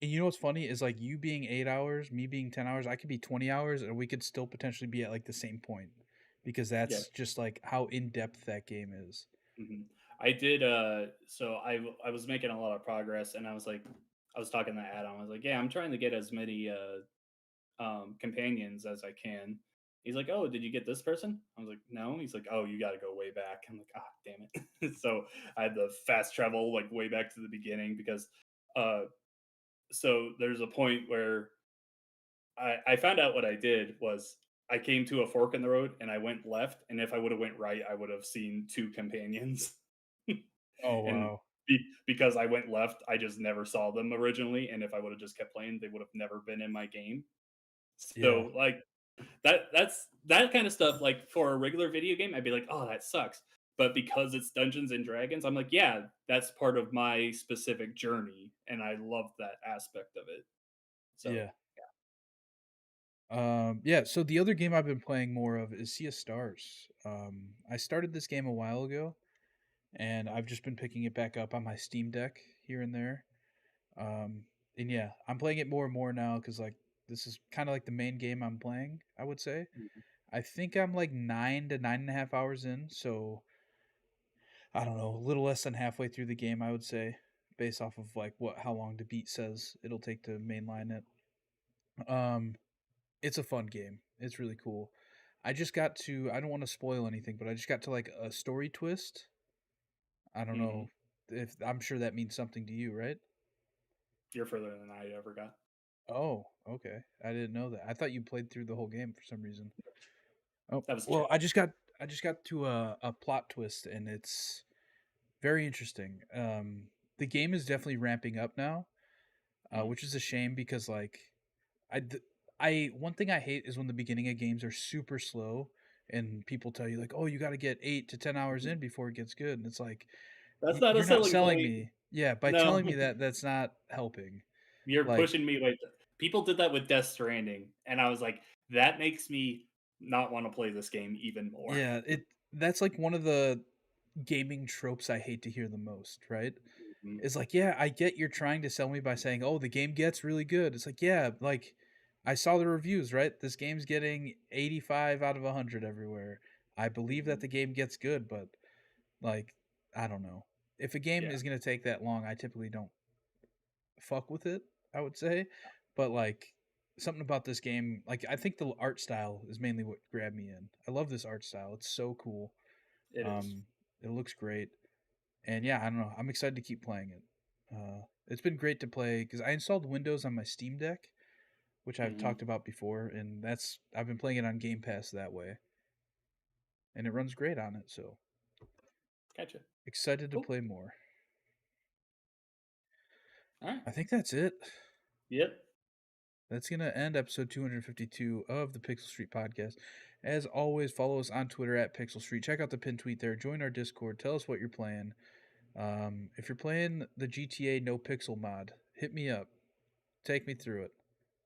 And you know what's funny is like you being 8 hours, me being 10 hours, I could be 20 hours, and we could still potentially be at like the same point because Yeah. that's just like how in depth that game is. Hmm. I did. So I was making a lot of progress, and I was like, I was talking to Adam. I was like, yeah, I'm trying to get as many companions as I can. He's like, oh, did you get this person? I was like, no. He's like, oh, you got to go way back. I'm like, ah, damn it. So I had to fast travel like way back to the beginning because, uh, so there's a point where I found out what I did was I came to a fork in the road and I went left, and if I would have went right, I would have seen two companions. Oh And wow. because I went left, I just never saw them originally, and if I would have just kept playing, they would have never been in my game. Yeah. So like that's that kind of stuff. Like for a regular video game, I'd be like, oh, that sucks. But because it's Dungeons and Dragons, I'm like, yeah, that's part of my specific journey, and I love that aspect of it. So Yeah. Yeah, so the other game I've been playing more of is Sea of Stars. I started this game a while ago and I've just been picking it back up on my Steam Deck here and there. Um, and yeah, I'm playing it more and more now because like this is kind of like the main game I'm playing. I would say. mhm, I think I'm like 9 to 9.5 hours in, so I don't know, a little less than halfway through the game. I would say, based off of like what how long the beat says it'll take to mainline it. Um, it's a fun game. It's really cool. I just got to. I don't want to spoil anything, but I just got to like a story twist. I don't mhm. know if I'm sure that means something to you, right? You're further than I ever got. Oh, okay. I didn't know that. I thought you played through the whole game for some reason. Oh, That was a well, challenge. I just got to a plot twist and it's very interesting. The game is definitely ramping up now, Mm. which is a shame because like I d- I one thing I hate is when the beginning of games are super slow and people tell you like, "Oh, you got to get 8 to 10 hours in before it gets good." And it's like That's not a you're not selling selling point. me. Yeah, by No, telling me that that's not helping. you're Like pushing me like people did that with Death Stranding, and I was like, that makes me not want to play this game even more. yeah, it that's like one of the gaming tropes I hate to hear the most, right? Mhm, Is like, yeah, I get you're trying to sell me by saying, "Oh, the game gets really good." It's like, yeah, like I saw the reviews, right? This game's getting 85 out of 100 everywhere. I believe that mhm. the game gets good, but like I don't know. If a game Yeah, is going to take that long, I typically don't fuck with it, I would say. But like something about this game, like I think the art style is mainly what grabbed me in. I love this art style. It's so cool. it is. Um it looks great. And yeah, I don't know. I'm excited to keep playing it. It's been great to play because I installed Windows on my Steam Deck, which I've Hmm. talked about before, and that's I've been playing it on Game Pass that way, and it runs great on it. So Gotcha. excited to Cool. play more. All right. I think that's it. Yep. That's going to end episode 252 of the Pixel Street podcast. As always, follow us on Twitter at Pixel Street. Check out the pin tweet there. Join our Discord. Tell us what you're playing. If you're playing the GTA No Pixel mod, hit me up. Take me through it.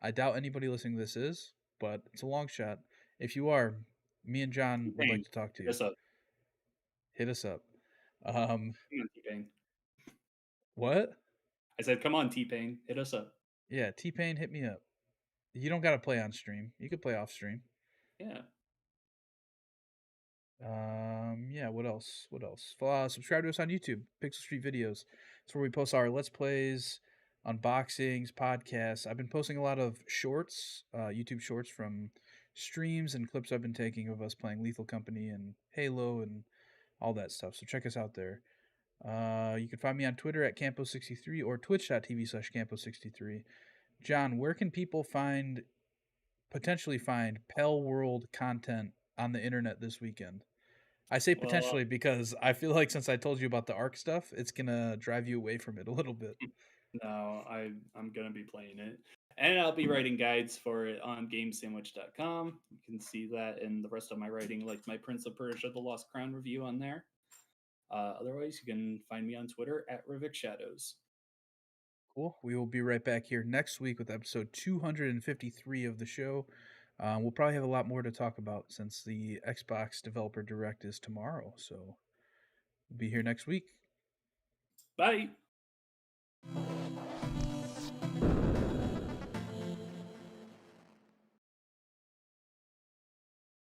I doubt anybody listening to this is, but it's a long shot. If you are, me and John would like T-Pain. to talk to Hit you. us up. Hit us up. Um, Come on, T-Pain. what? I said, come on, T-Pain. Hit us up. Yeah, T Pain, hit me up. You don't got to play on stream. You could play off stream. Yeah. Yeah, what else? What else? Subscribe to us on YouTube, Pixel Street Videos. It's where we post our Let's Plays, unboxings, podcasts. I've been posting a lot of shorts, YouTube shorts from streams and clips I've been taking of us playing Lethal Company and Halo and all that stuff. So check us out there. You can find me on Twitter at Campo63 or twitch.tv/Campo63. John, where can people potentially find Pell World content on the internet this weekend? I say Well, potentially because I feel like since I told you about the Ark stuff, it's gonna drive you away from it a little bit. no, I'm gonna be playing it, and I'll be writing guides for it on GameSandwich.com. You can see that and the rest of my writing, like my Prince of Persia: The Lost Crown review, on there. Otherwise, you can find me on Twitter at Rivik Shadows. Cool. We will be right back here next week with episode 253 of the show. We'll probably have a lot more to talk about since the Xbox Developer Direct is tomorrow. So we'll be here next week. Bye.